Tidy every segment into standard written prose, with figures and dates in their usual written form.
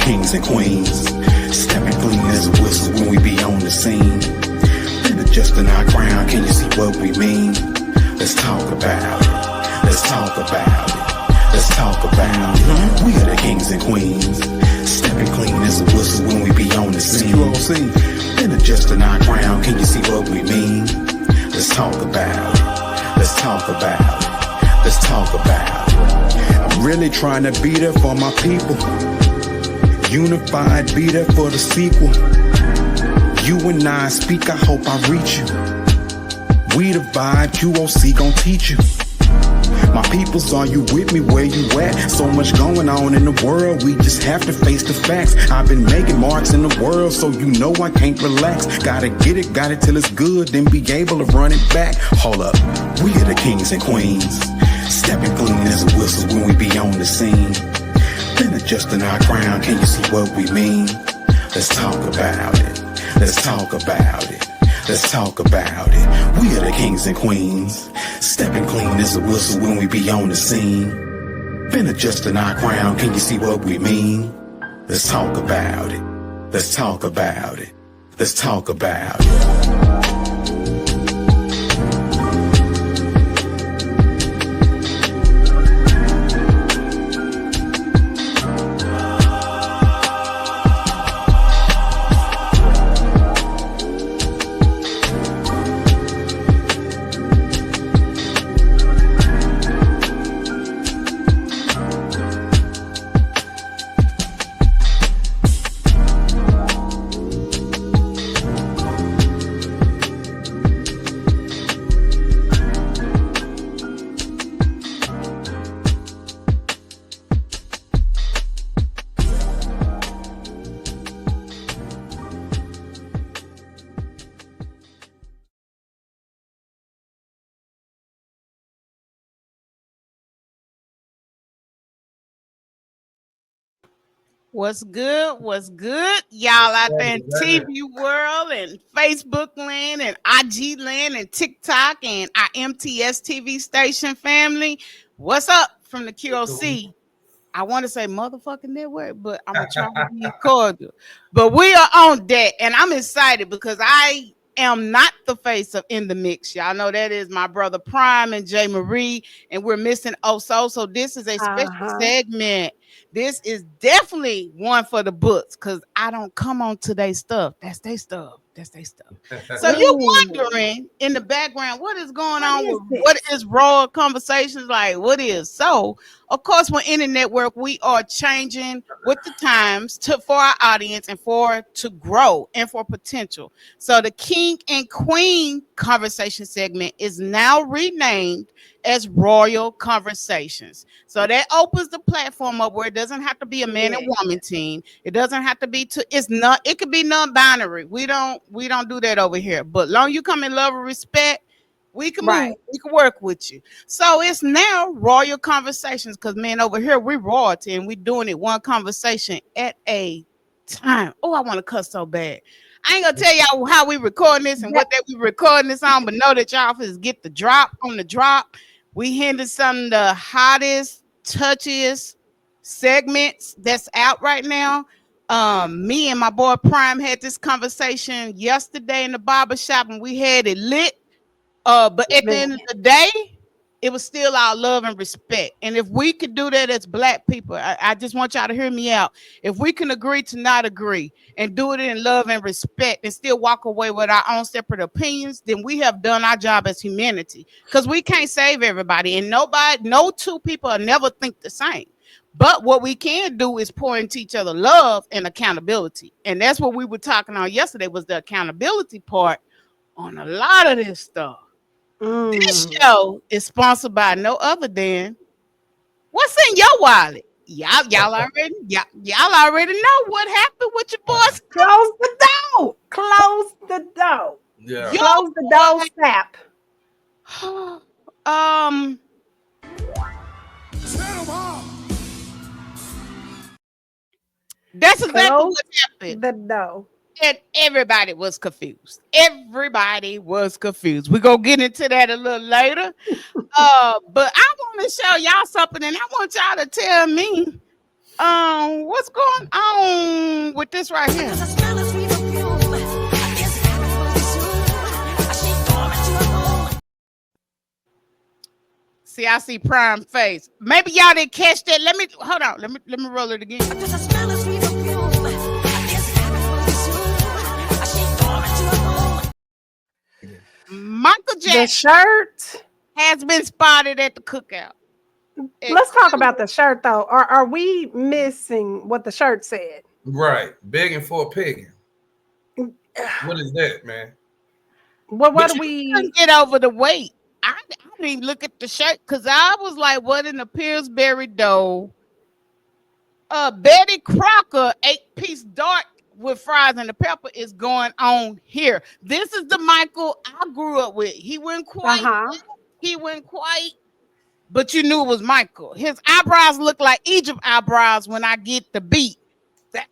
kings and queens. Stepping clean as a whistle when we be on the scene. Been adjusting our crown, can you see what we mean? Let's talk about it. Let's talk about it. Let's talk about it. We are the kings and queens. Stepping clean as a whistle when we be on the scene. Been adjusting our crown, can you see what we mean? Let's talk about it. Let's talk about it. Let's talk about it. I'm really trying to be there for my people. Unified, be there for the sequel. You and I speak, I hope I reach you. We the vibe, QOC gon' teach you. My peoples, are you with me? Where you at? So much going on in the world, we just have to face the facts. I've been making marks in the world, so you know I can't relax. Gotta get it, got it till it's good, then be able to run it back. Hold up, we are the kings and queens. Stepping clean as a whistle when we be on the scene. Been adjusting our crown, can you see what we mean? Let's talk about it. Let's talk about it. Let's talk about it. We are the kings and queens. Stepping clean as a whistle when we be on the scene. Been adjusting our crown, can you see what we mean? Let's talk about it. Let's talk about it. Let's talk about it. What's good? What's good? Y'all out there in TV world and Facebook land and IG land and TikTok and our MTS TV station family. What's up from the QOC? I want to say motherfucking network, but I'm going to try to be cordial. But we are on deck, and I'm excited because I am not the face of In the Mix. Y'all know that is my brother Pryme and Jae Marie, and we're missing Oso. So this is a special segment. This is definitely one for the books because I don't come on today's stuff. That's their stuff. That's their stuff. So you're wondering in the background what is going on with what is raw conversations like? What is so? Of course, we're in the network. We are changing with the times for our audience and to grow and for potential. So the King and Queen conversation segment is now renamed as Royal Conversations. So that opens the platform up where it doesn't have to be a man and woman team. It doesn't have to be it could be non-binary. We don't do that over here. But long you come in love and respect, we can move, we can work with you. So it's now Royal Conversations because man, over here we royalty and we doing it one conversation at a time. Oh, I want to cuss so bad. I ain't gonna tell y'all how we recording this and what that we recording this on, but know that y'all just get the drop on the drop. We handed some of the hottest, touchiest segments that's out right now. Me and my boy Pryme had this conversation yesterday in the barbershop and we had it lit. But at the end of the day, it was still our love and respect. And if we could do that as Black people, I just want y'all to hear me out. If we can agree to not agree and do it in love and respect and still walk away with our own separate opinions, then we have done our job as humanity. Because we can't save everybody. And no two people will never think the same. But what we can do is pour into each other love and accountability. And that's what we were talking on yesterday was the accountability part on a lot of this stuff. This show is sponsored by no other than what's in your wallet. Y'all already know what happened with your boys. Close the door. Close the door. Yeah. Close the door. Snap. That's exactly what happened. The door. And everybody was confused. Everybody was confused. We're going to get into that a little later. But I want to show y'all something, and I want y'all to tell me what's going on this right here. See, I see Pryme face. Maybe y'all didn't catch that. Let me hold on. Let me roll it again. Michael Jackson. The shirt has been spotted at the cookout. Let's talk about the shirt though. Are we missing what the shirt said? Right, begging for a pig. What is that, man? What do we couldn't get over the weight? I didn't even look at the shirt because I was like, what in the Pillsbury dough? Betty Crocker 8-piece dark with fries and the pepper is going on here. This is the Michael I grew up with. He wasn't quite. He wasn't quite. But you knew it was Michael. His eyebrows look like Egypt eyebrows when I get the beat.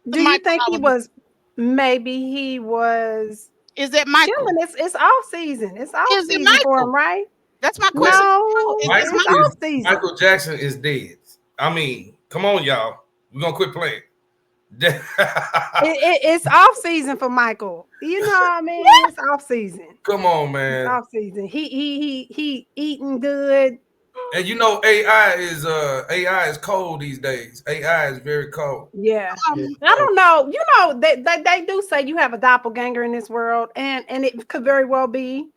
Do you think he was? Maybe he was. Is that Michael? Chilling. It's off season. It's off season for him, right? That's my question. No, Michael Jackson is dead. I mean, come on, y'all. We're gonna quit playing. It's off season for Michael. You know what I mean? It's off season. Come on, man. It's off season. He eating good. And you know, AI is cold these days. AI is very cold. Yeah. I don't know. You know, they do say you have a doppelganger in this world, and it could very well be.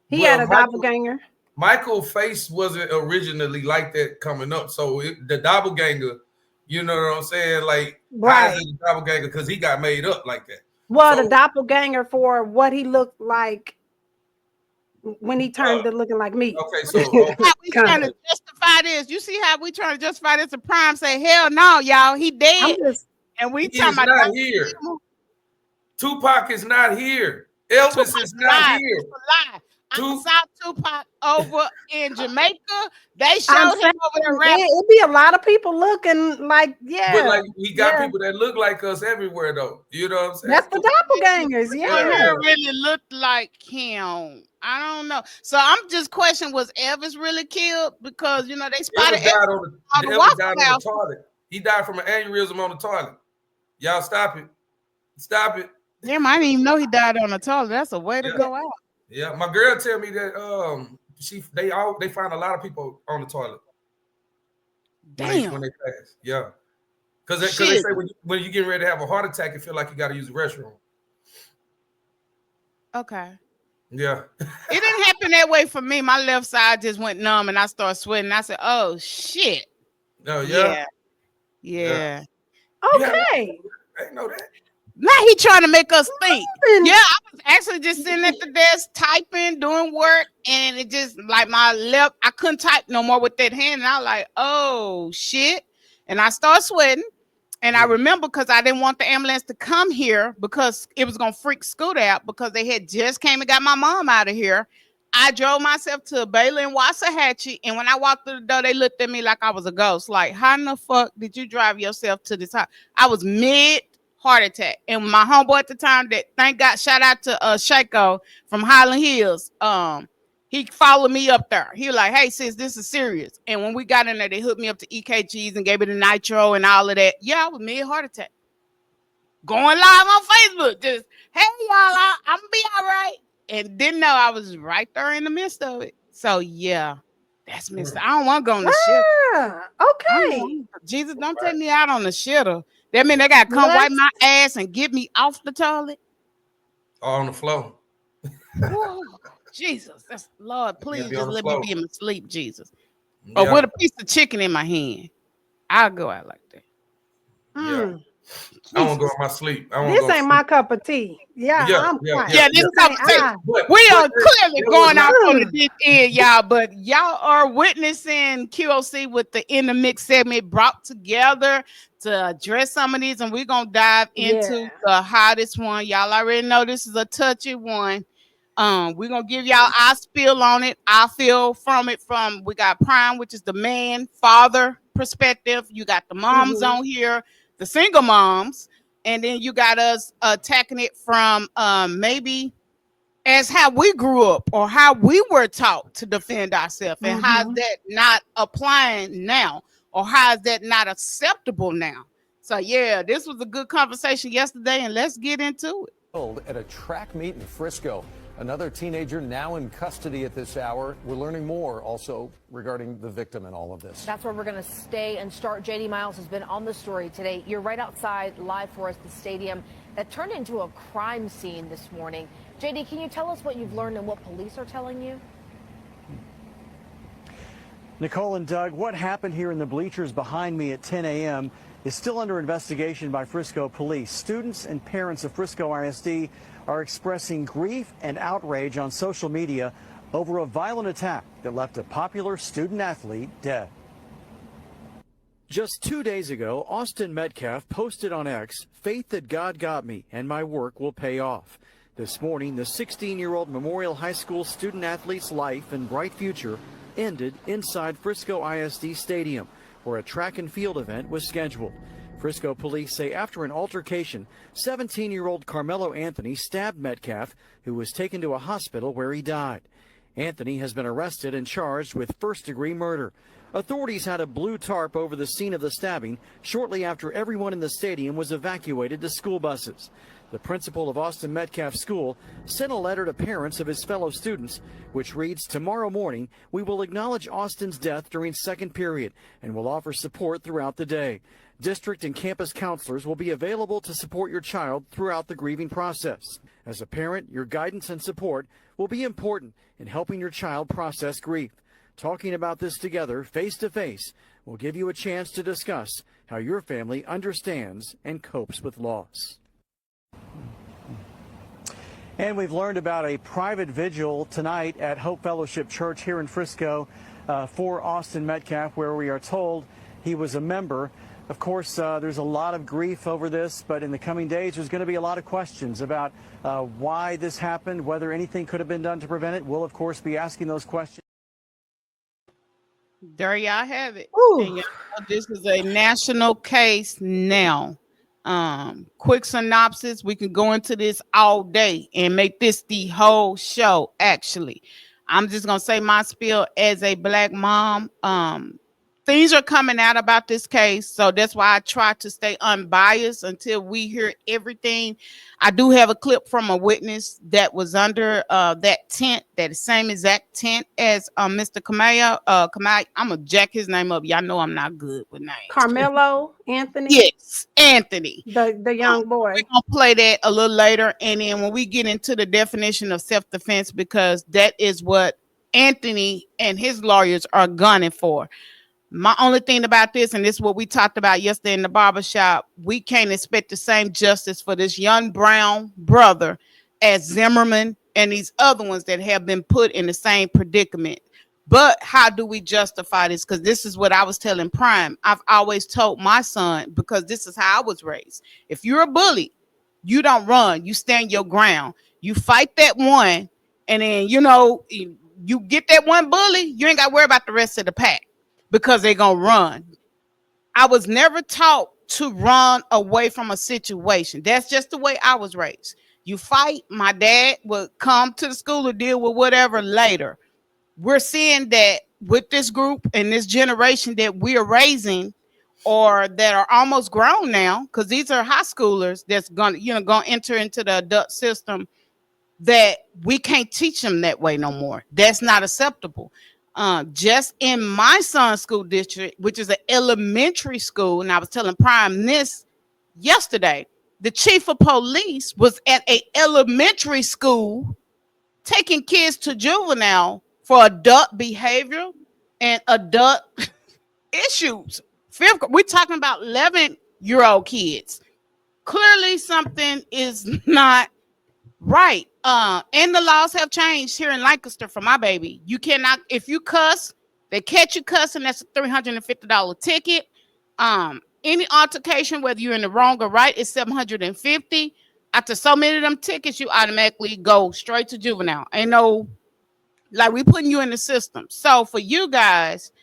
He had a doppelganger. Michael's face wasn't originally like that coming up. So the doppelganger, you know what I'm saying? Like, right. How is it a doppelganger? Because he got made up like that. Well, so, the doppelganger for what he looked like when he turned to looking like me. Okay, so how we trying to justify this? You see how we trying to justify this? The Pryme say, hell no, y'all, he dead. And we talking about not here. Tupac is not here. Elvis is not here. It's a lie. I saw Tupac over in Jamaica. They showed him over there rapping. It'd be a lot of people looking like, But like we got people that look like us everywhere, though. You know what I'm saying? That's the doppelgangers, yeah. Really looked like him. I don't know. So I'm just questioning: was Elvis really killed? Because you know they spotted Elvis died on the toilet. He died from an aneurysm on the toilet. Y'all stop it! Stop it! Damn, I didn't even know he died on the toilet. That's a way to go out. Yeah, my girl tell me that they find a lot of people on the toilet. Damn. When they pass, yeah, because they say when you get ready to have a heart attack, you feel like you got to use the restroom. Okay. Yeah. It didn't happen that way for me. My left side just went numb and I started sweating. I said, "Oh shit." Oh yeah. Yeah. Okay. I didn't know that. Now he trying to make us think. Yeah, I was actually just sitting at the desk typing, doing work, and it just like my left, I couldn't type no more with that hand. And I was like, oh shit. And I started sweating. And I remember because I didn't want the ambulance to come here because it was gonna freak Scoot out because they had just came and got my mom out of here. I drove myself to Baylor and Waxahachie, and when I walked through the door, they looked at me like I was a ghost. Like, how in the fuck did you drive yourself to this house? I was mid heart attack, and my homeboy at the time, that thank God, shout out to Shako from Highland Hills. He followed me up there. He was like, "Hey sis, this is serious." And when we got in there, they hooked me up to EKGs and gave me the nitro and all of that. Yeah, I was mid heart attack. Going live on Facebook, just hey y'all, I'm gonna be all right. And didn't know I was right there in the midst of it. So yeah, that's missed. I don't want to go on the shitter. Okay. Jesus, don't take me out on the shitter. That mean they gotta come wipe my ass and get me off the toilet. Or on the floor. Whoa, Jesus, that's Lord, please just let me be in my sleep, Jesus. Yeah. Or with a piece of chicken in my hand. I'll go out like that. Yeah. I won't go in my sleep. This ain't my cup of tea. Yeah, this cup of tea. We are clearly going out on the deep end, y'all. But y'all are witnessing QOC with the In the Mix segment brought together to address some of these, and we're gonna dive into the hottest one. Y'all already know this is a touchy one. We're gonna give y'all our spill on it. I feel from it from we got Pryme, which is the man, father perspective. You got the moms on here, the single moms, and then you got us attacking it from maybe as how we grew up or how we were taught to defend ourselves, and how is that not applying now, or how is that not acceptable now? So yeah, this was a good conversation yesterday, and let's get into it. At a track meet in Frisco. Another teenager now in custody at this hour. We're learning more also regarding the victim and all of this. That's where we're going to stay and start. JD Miles has been on the story today. You're right outside live for us, the stadium that turned into a crime scene this morning. JD, can you tell us what you've learned and what police are telling you? Nicole and Doug, what happened here in the bleachers behind me at 10 a.m. is still under investigation by Frisco police. Students and parents of Frisco ISD are expressing grief and outrage on social media over a violent attack that left a popular student athlete dead. Just 2 days ago, Austin Metcalf posted on X, "Faith that God got me and my work will pay off." This morning, the 16-year-old Memorial High School student athlete's life and bright future ended inside Frisco ISD Stadium, where a track and field event was scheduled. Frisco police say after an altercation, 17-year-old Carmelo Anthony stabbed Metcalf, who was taken to a hospital where he died. Anthony has been arrested and charged with first-degree murder. Authorities had a blue tarp over the scene of the stabbing shortly after everyone in the stadium was evacuated to school buses. The principal of Austin Metcalf School sent a letter to parents of his fellow students, which reads, "Tomorrow morning, we will acknowledge Austin's death during second period and will offer support throughout the day. District and campus counselors will be available to support your child throughout the grieving process. As a parent, your guidance and support will be important in helping your child process grief. Talking about this together, face to face, will give you a chance to discuss how your family understands and copes with loss." And we've learned about a private vigil tonight at Hope Fellowship Church here in Frisco for Austin Metcalf, where we are told he was a member. Of course, there's a lot of grief over this, but in the coming days, there's going to be a lot of questions about why this happened, whether anything could have been done to prevent it. We'll, of course, be asking those questions. There y'all have it. And y'all know this is a national case now. Quick synopsis. We can go into this all day and make this the whole show. Actually, I'm just gonna say my spiel as a Black mom. Things are coming out about this case, so that's why I try to stay unbiased until we hear everything. I do have a clip from a witness that was under that tent, that same exact tent as Mr. Kamaya. I'm gonna jack his name up. Y'all know I'm not good with names. Carmelo Anthony. Yes, Anthony, the young boy. We're gonna play that a little later, and then when we get into the definition of self-defense, because that is what Anthony and his lawyers are gunning for. My only thing about this, and this is what we talked about yesterday in the barbershop, we can't expect the same justice for this young brown brother as Zimmerman and these other ones that have been put in the same predicament. But how do we justify this? Because this is what I was telling Pryme. I've always told my son, because this is how I was raised. If you're a bully, you don't run. You stand your ground. You fight that one, and then, you get that one bully, you ain't got to worry about the rest of the pack, because they're going to run. I was never taught to run away from a situation. That's just the way I was raised. You fight. My dad would come to the school to deal with whatever later. We're seeing that with this group and this generation that we are raising, or that are almost grown now, because these are high schoolers that's going to enter into the adult system, that we can't teach them that way no more. That's not acceptable. Just in my son's school district, which is an elementary school, and I was telling Pryme this yesterday, the chief of police was at an elementary school taking kids to juvenile for adult behavior and adult issues. We're talking about 11-year-old kids. Clearly something is not right. And the laws have changed here in Lancaster for my baby. You cannot, if you cuss, they catch you cussing, that's a $350 ticket. Any altercation, whether you're in the wrong or right, is $750. After so many of them tickets, you automatically go straight to juvenile. Ain't no, like, we putting you in the system. So for you guys,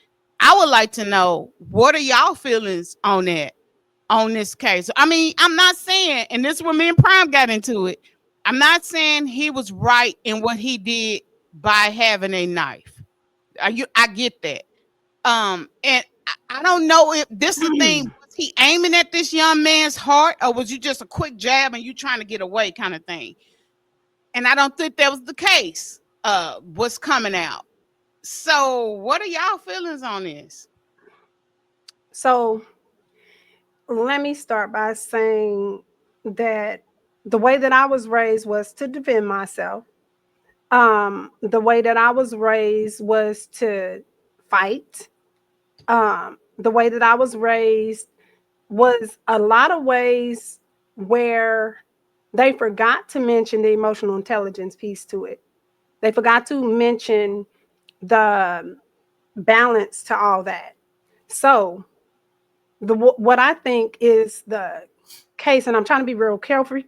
I would like to know, what are y'all feelings on that, on this case? I mean, I'm not saying, and this is where me and Pryme got into it, I'm not saying he was right in what he did by having a knife. I get that. And I don't know if this is the thing. Was he aiming at this young man's heart, or was you just a quick jab and you trying to get away kind of thing? And I don't think that was the case. What's coming out. So what are y'all feelings on this? So let me start by saying that the way that I was raised was to defend myself. The way that I was raised was to fight. The way that I was raised was a lot of ways where they forgot to mention the emotional intelligence piece to it. They forgot to mention the balance to all that. So what I think is the case, and I'm trying to be real careful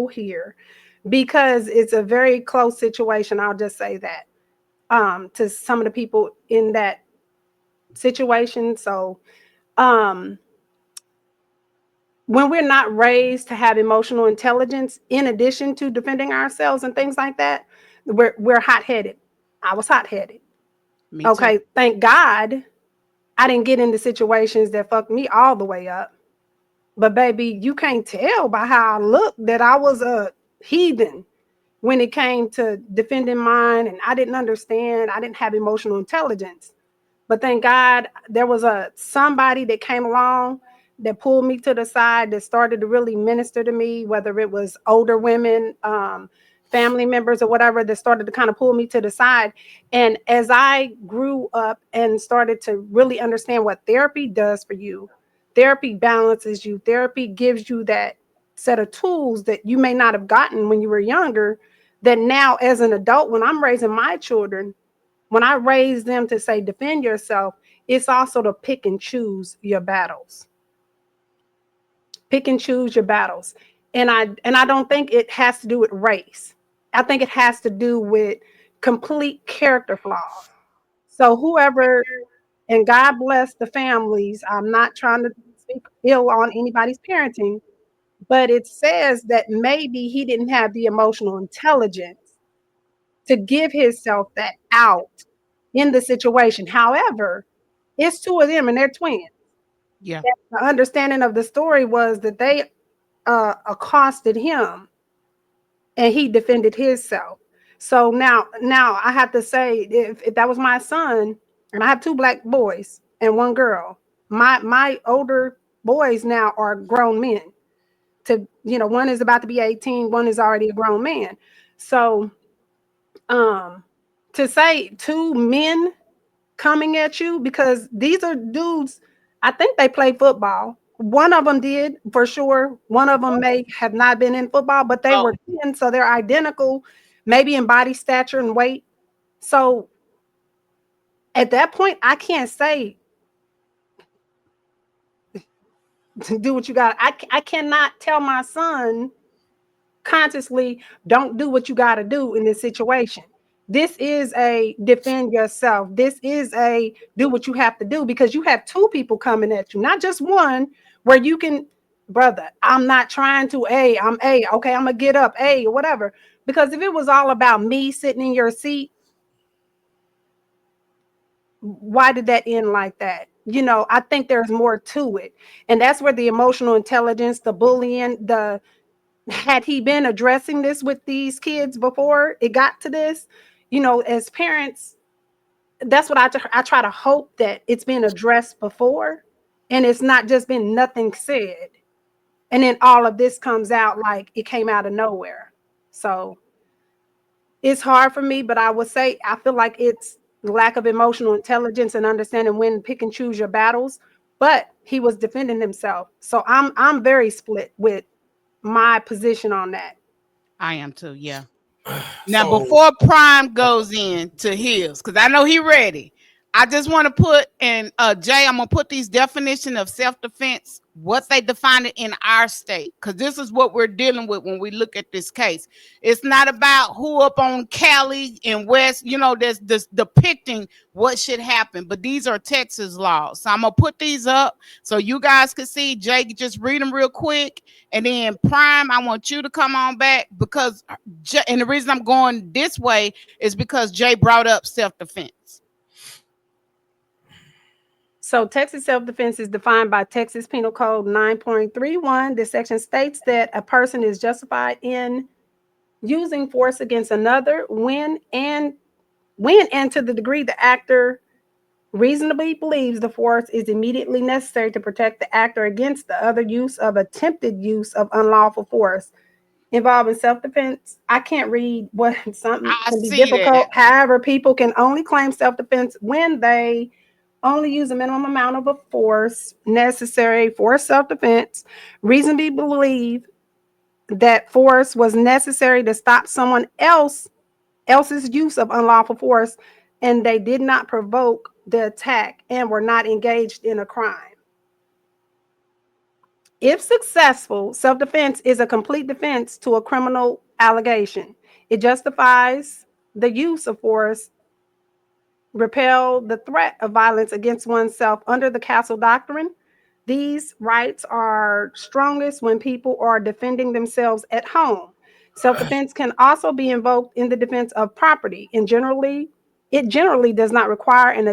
here, because it's a very close situation. I'll just say that to some of the people in that situation. So when we're not raised to have emotional intelligence, in addition to defending ourselves and things like that, we're hot-headed. I was hot-headed. Me Okay, too. thank God I didn't get into situations that fucked me all the way up. But baby, you can't tell by how I look that I was a heathen when it came to defending mine, and I didn't understand. I didn't have emotional intelligence. But thank God there was somebody that came along that pulled me to the side, that started to really minister to me, whether it was older women, family members or whatever, that started to kind of pull me to the side. And as I grew up and started to really understand what therapy does for you, therapy balances you, therapy gives you that set of tools that you may not have gotten when you were younger, that now as an adult, when I'm raising my children, when I raise them to say, defend yourself, it's also to pick and choose your battles. Pick and choose your battles. And I don't think it has to do with race. I think it has to do with complete character flaws. So whoever, and God bless the families, I'm not trying to speak ill on anybody's parenting, but it says that maybe he didn't have the emotional intelligence to give himself that out in the situation. However, it's two of them and they're twins. Yeah. The understanding of the story was that they accosted him and he defended himself. So now I have to say, if that was my son, and I have two black boys and one girl, my older boys now are grown men. One is about to be 18, one is already a grown man. So to say two men coming at you, because these are dudes, I think they play football. One of them did for sure. One of them may have not been in football, but they were 10, so they're identical, maybe in body stature and weight. So at that point, I can't say do what you got. I cannot tell my son consciously, don't do what you got to do in this situation. This is a defend yourself. This is a do what you have to do, because you have two people coming at you, not just one, where you can, brother, I'm not trying to, okay, I'm gonna get up, or whatever. Because if it was all about me sitting in your seat, why did that end like that? I think there's more to it. And that's where the emotional intelligence, the bullying, had he been addressing this with these kids before it got to this, as parents, that's what I try to hope, that it's been addressed before and it's not just been nothing said. And then all of this comes out like it came out of nowhere. So it's hard for me, but I would say I feel like it's lack of emotional intelligence and understanding when to pick and choose your battles. But he was defending himself. So I'm very split with my position on that. I am too. Yeah. Now, So before Pryme goes in to his, because I know he ready, I just want to put in Jay, I'm gonna put these definition of self-defense, what they define it in our state, because this is what we're dealing with when we look at this case. It's not about who up on Cali and West, there's this depicting what should happen, but these are Texas laws. So I'm gonna put these up so you guys can see. Jay, just read them real quick, and then Pryme, I want you to come on back, because and the reason I'm going this way is because Jay brought up self-defense. So Texas self-defense is defined by Texas Penal Code 9.31. This section states that a person is justified in using force against another when and to the degree the actor reasonably believes the force is immediately necessary to protect the actor against the other use of attempted use of unlawful force involving self-defense. I can't read what something I can be see difficult. that. However, people can only claim self-defense when they only use a minimum amount of a force necessary for self-defense, reasonably believe that force was necessary to stop someone else's use of unlawful force, and they did not provoke the attack and were not engaged in a crime. If successful, self-defense is a complete defense to a criminal allegation. It justifies the use of force, repel the threat of violence against oneself under the Castle Doctrine. These rights are strongest when people are defending themselves at home. Self-defense can also be invoked in the defense of property, and it generally does not require an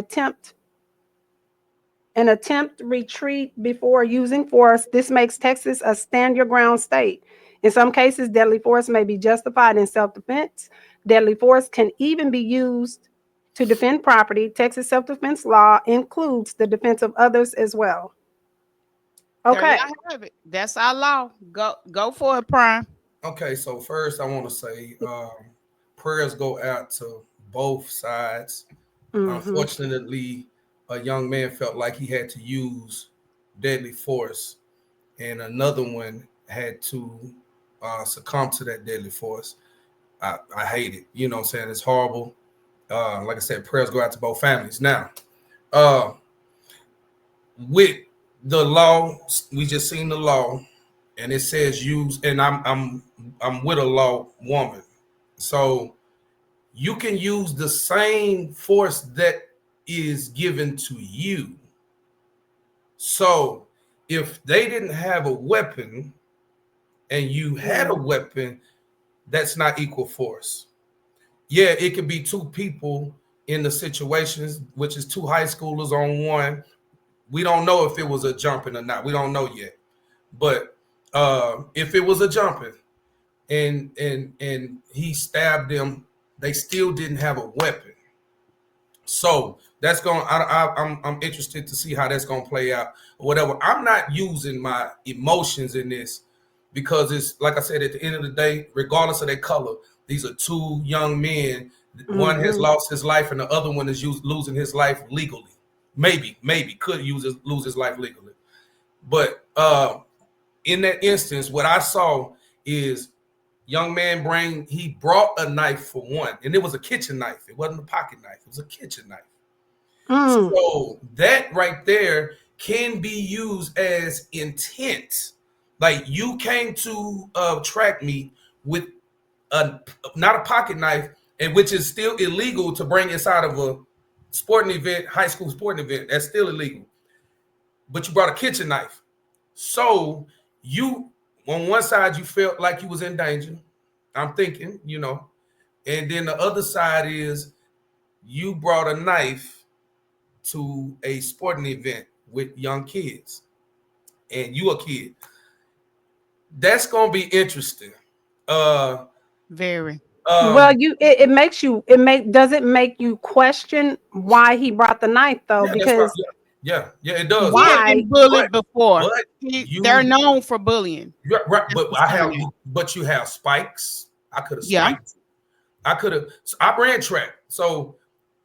attempt retreat before using force. This makes Texas a stand your ground state. In some cases, deadly force may be justified in self-defense. Deadly force can even be used to defend property. Texas self-defense law includes the defense of others as well. There Okay. y'all have it. That's our law. Go for it, Pryme. Okay, so first I want to say prayers go out to both sides. Unfortunately, a young man felt like he had to use deadly force, and another one had to succumb to that deadly force. I hate it. You know what I'm saying? It's horrible. Like I said, prayers go out to both families. Now, with the law, we just seen the law, and it says use, and I'm with a law woman. So you can use the same force that is given to you. So if they didn't have a weapon and you had a weapon, that's not equal force. Yeah, it could be two people in the situations, which is two high schoolers on one. We don't know if it was a jumping or not. We don't know yet. But if it was a jumping and he stabbed them, they still didn't have a weapon. So that's going. I'm interested to see how that's going to play out. Or whatever. I'm not using my emotions in this because it's like I said. At the end of the day, regardless of their color, these are two young men. One has lost his life, and the other one is losing his life legally. Maybe could lose his life legally. But in that instance, what I saw is young man he brought a knife for one, and it was a kitchen knife. It wasn't a pocket knife. It was a kitchen knife. So that right there can be used as intent. Like you came to track me with not a pocket knife, and which is still illegal to bring inside of a sporting event, high school sporting event. That's still illegal. But you brought a kitchen knife. So you, on one side, you felt like you was in danger. I'm thinking, and then the other side is you brought a knife to a sporting event with young kids, and you a kid. That's gonna be interesting. Very. Well, does it make you question why he brought the knife though? Yeah, that's right. Because Yeah, it does. He had been bullied before. But They're known for bullying. Right, but you have spikes. I could have spiked. I ran track. So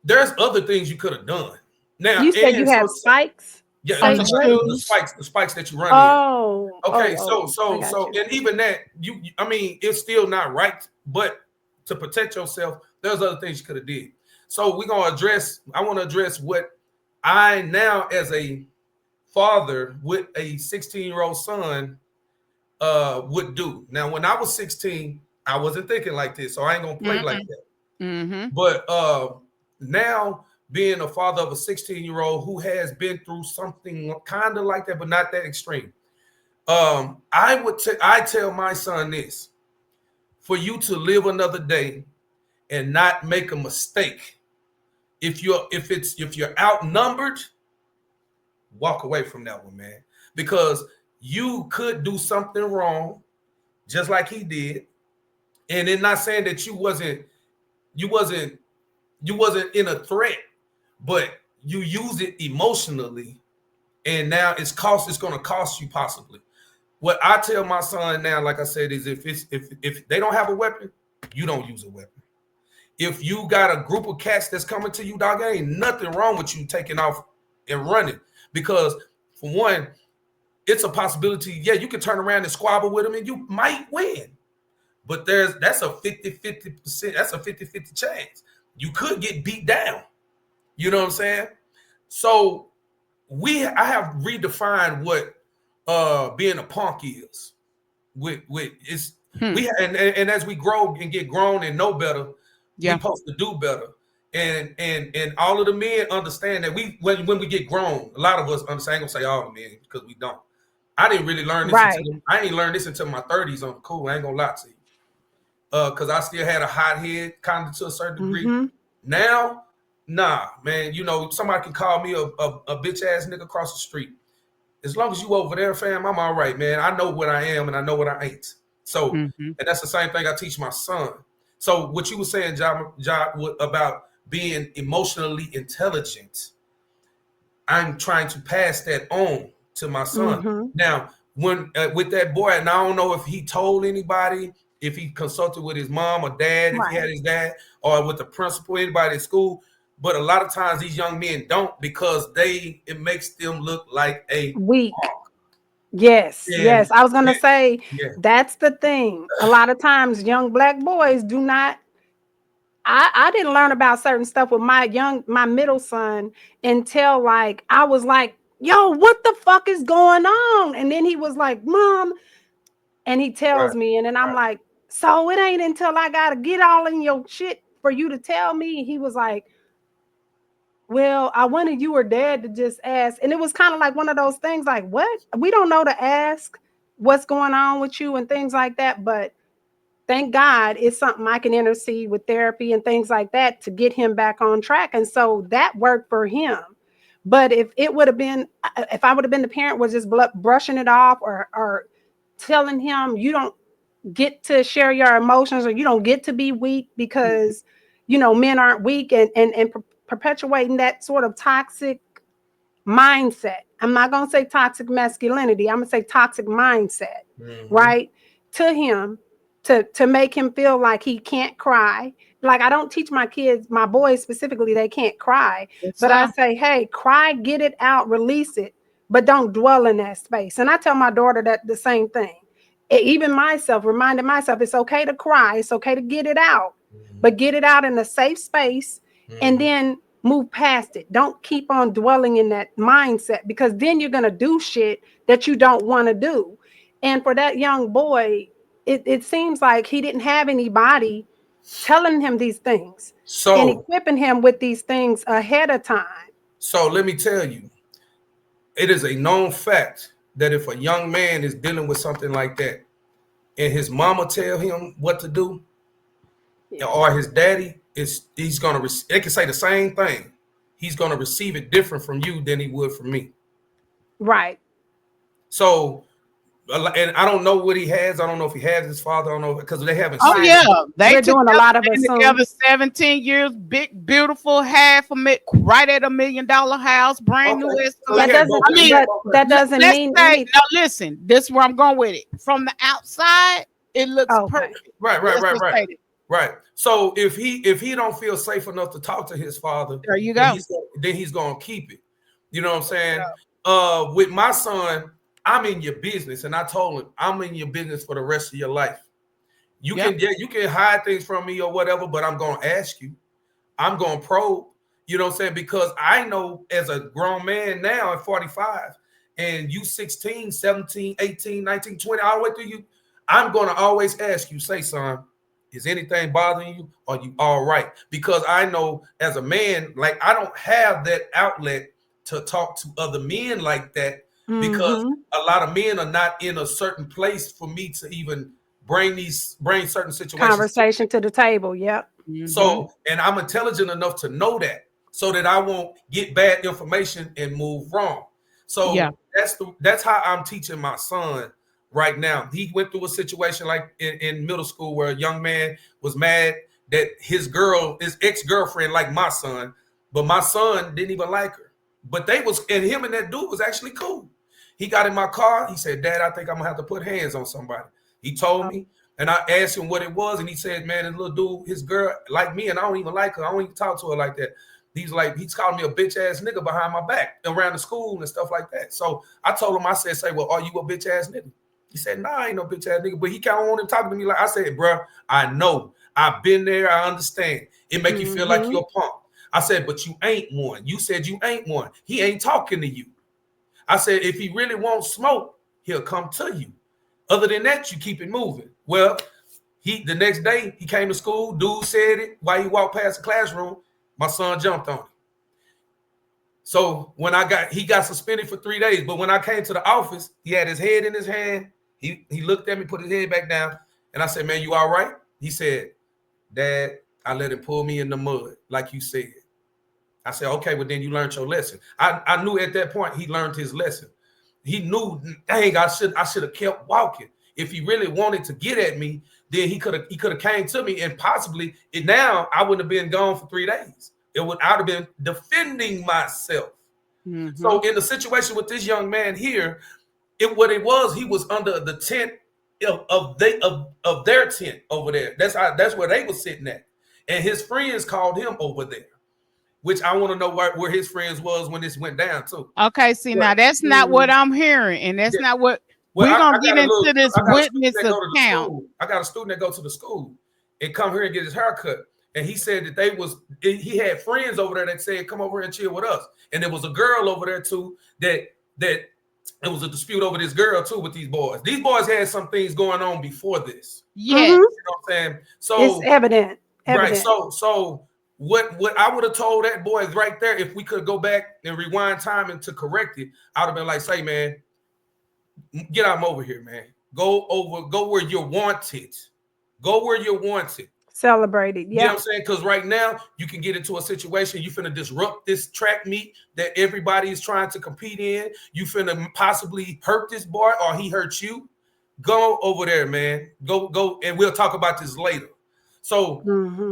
there's other things you could have done. Now you said you have spikes. Yeah, Say the spikes that you run in. Okay, so and even that it's still not right, but to protect yourself, there's other things you could have did. So I want to address what I now as a father with a 16-year-old son would do. Now, when I was 16, I wasn't thinking like this, so I ain't gonna play like that. But now being a father of a 16-year-old who has been through something kind of like that, but not that extreme, I tell my son this: for you to live another day and not make a mistake, if you're outnumbered, walk away from that one, man, because you could do something wrong, just like he did, and it's not saying that you wasn't in a threat, but you use it emotionally, and now it's going to cost you possibly. What I tell my son now, like I said, is if they don't have a weapon, you don't use a weapon. If you got a group of cats that's coming to you, dog, there ain't nothing wrong with you taking off and running, because for one, it's a possibility. Yeah, you can turn around and squabble with them and you might win, but that's a 50-50%. That's a 50-50 chance. You could get beat down. You know what I'm saying? So I have redefined what being a punk is. We as we grow and get grown and know better, we're supposed to do better. And all of the men understand that when we get grown, a lot of us understand. I ain't gonna say all the men because we don't. I didn't really learn this I ain't learned this until my 30s on the cool. I ain't gonna lie to you. Because I still had a hot head kind of to a certain degree. Now, nah, man, you know, somebody can call me a bitch ass nigga across the street. As long as you over there, fam, I'm all right, man. I know what I am and I know what I ain't. So, and that's the same thing I teach my son. So what you were saying, John, about being emotionally intelligent, I'm trying to pass that on to my son. Now, when with that boy, and I don't know if he told anybody, if he consulted with his mom or dad, if he had his dad, or with the principal, anybody at school. But a lot of times these young men don't, because it makes them look like a weak. Yes. I was gonna say that's the thing. A lot of times young Black boys do not. I didn't learn about certain stuff with my middle son until like I was like, yo, what the fuck is going on? And then he was like, Mom, and he tells me, and then I'm like, so it ain't until I gotta get all in your shit for you to tell me. He was like, well, I wanted you or dad to just ask. And it was kind of like one of those things like, what? We don't know to ask what's going on with you and things like that. But thank God it's something I can intercede with therapy and things like that to get him back on track. And so that worked for him. But if I would have been the parent was just brushing it off or telling him you don't get to share your emotions or you don't get to be weak because, you know, men aren't weak and perpetuating that sort of toxic mindset. I'm not going to say toxic masculinity. I'm going to say toxic mindset, right? To him, to make him feel like he can't cry. Like I don't teach my kids, my boys specifically, they can't cry. But I say, hey, cry, get it out, release it, but don't dwell in that space. And I tell my daughter that the same thing. Even myself, reminding myself, it's okay to cry. It's okay to get it out, but get it out in a safe space. And then move past it. Don't keep on dwelling in that mindset, because then you're going to do shit that you don't want to do. And for that young boy, it seems like he didn't have anybody telling him these things and equipping him with these things ahead of time. So let me tell you, it is a known fact that if a young man is dealing with something like that and his mama tell him what to do, or his daddy, he's gonna they can say the same thing. He's gonna receive it different from you than he would from me. Right. So, and I don't know what he has. I don't know if he has his father. I don't know, because they haven't. They're doing a lot of it together 17 years, big, beautiful, right at $1 million house, brand new. That doesn't mean. Now listen, this is where I'm going with it. From the outside, it looks perfect. Right. So if he don't feel safe enough to talk to his father, there you go. Then he's gonna keep it. You know what I'm saying? With my son, I'm in your business, and I told him I'm in your business for the rest of your life. You can hide things from me or whatever, but I'm gonna ask you. I'm gonna probe. You know what I'm saying? Because I know as a grown man now at 45, and you 16, 17, 18, 19, 20, all the way through you, I'm gonna always ask you, say, son, is anything bothering you? Are you all right? Because I know as a man, like I don't have that outlet to talk to other men like that, because a lot of men are not in a certain place for me to even bring certain situations. Conversation to the table. Yep. So, and I'm intelligent enough to know that, so that I won't get bad information and move wrong. So Yeah. that's how I'm teaching my son right now. He went through a situation like in middle school where a young man was mad that his ex-girlfriend liked my son, but my son didn't even like her. But him and that dude was actually cool. He got in my car. He said, Dad, I think I'm gonna have to put hands on somebody. He told me, and I asked him what it was, and he said, man, this little dude, his girl like me, and I don't even like her. I don't even talk to her like that. He's calling me a bitch ass nigga behind my back around the school and stuff like that. So I told him, I said, well, are you a bitch ass nigga? He said, nah, I ain't no bitch ass nigga. But he kind of wanted to talk to me like, I said, bro, I know. I've been there. I understand. It make you feel like you're a punk. I said, but you ain't one. You said you ain't one. He ain't talking to you. I said, if he really wants smoke, he'll come to you. Other than that, you keep it moving. Well, the next day, he came to school. Dude said it while he walked past the classroom. My son jumped on him. So when he got suspended for 3 days. But when I came to the office, he had his head in his hand. He looked at me, put his head back down. And I said, man, you all right? He said, Dad, I let him pull me in the mud, like you said. I said, okay, well, then you learned your lesson. I knew at that point he learned his lesson. He knew, dang, I should have kept walking. If he really wanted to get at me, then he could have came to me, and possibly now I wouldn't have been gone for 3 days. I'd have been defending myself. Mm-hmm. So in the situation with this young man here, he was under the tent of their tent over there. That's where they were sitting at, and his friends called him over there. Which I want to know where his friends was when this went down too. Okay, see, now that's not what I'm hearing, and that's not what we're gonna get into this witness account. I got a student that go to the school and come here and get his haircut, and he said that he had friends over there that said, "Come over here and chill with us," and there was a girl over there too that it was a dispute over this girl too with these boys. These boys had some things going on before this. Yes, you know what I'm saying. So it's evident. Right. So. What I would have told that boy is right there. If we could go back and rewind time and to correct it, I would have been like, say, man, get out over here, man. Go where you're wanted. Go where you're wanted. Celebrated. Yeah. You know what I'm saying? Because right now you can get into a situation, you finna disrupt this track meet that everybody is trying to compete in. You finna possibly hurt this boy or he hurt you. Go over there, man. Go, and we'll talk about this later. So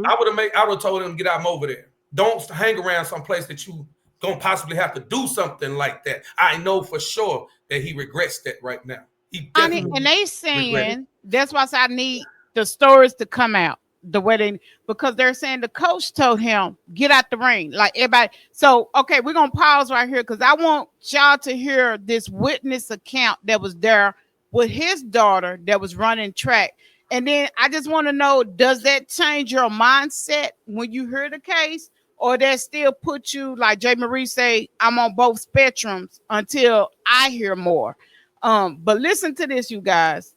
I would have told him, get out over there. Don't hang around someplace that you don't possibly have to do something like that. I know for sure that he regrets that right now. And they saying that's why I need the stories to come out the way because they're saying the coach told him, get out the ring. Like everybody. So, okay, we're going to pause right here because I want y'all to hear this witness account that was there with his daughter that was running track. And then I just want to know, does that change your mindset when you hear the case, or that still put you, like Jae Marie say, I'm on both spectrums until I hear more? But listen to this, you guys.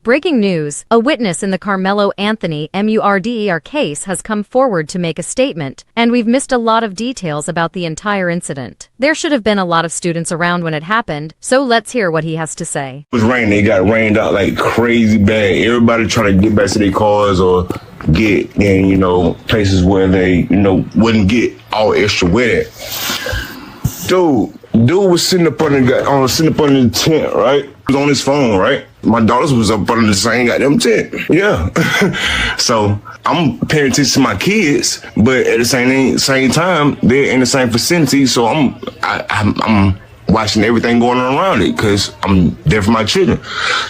Breaking news, a witness in the Carmelo Anthony MURDER case has come forward to make a statement, and we've missed a lot of details about the entire incident. There should have been a lot of students around when it happened, so let's hear what he has to say. It was raining, it got rained out like crazy bad. Everybody trying to get back to their cars or get in, places where they, wouldn't get all extra wet. Dude was sitting up under the tent, right? He was on his phone, right? My daughters was up under the same goddamn tent. Yeah. So I'm paying attention to my kids, but at the same time, they're in the same vicinity. So I'm watching everything going on around it because I'm there for my children.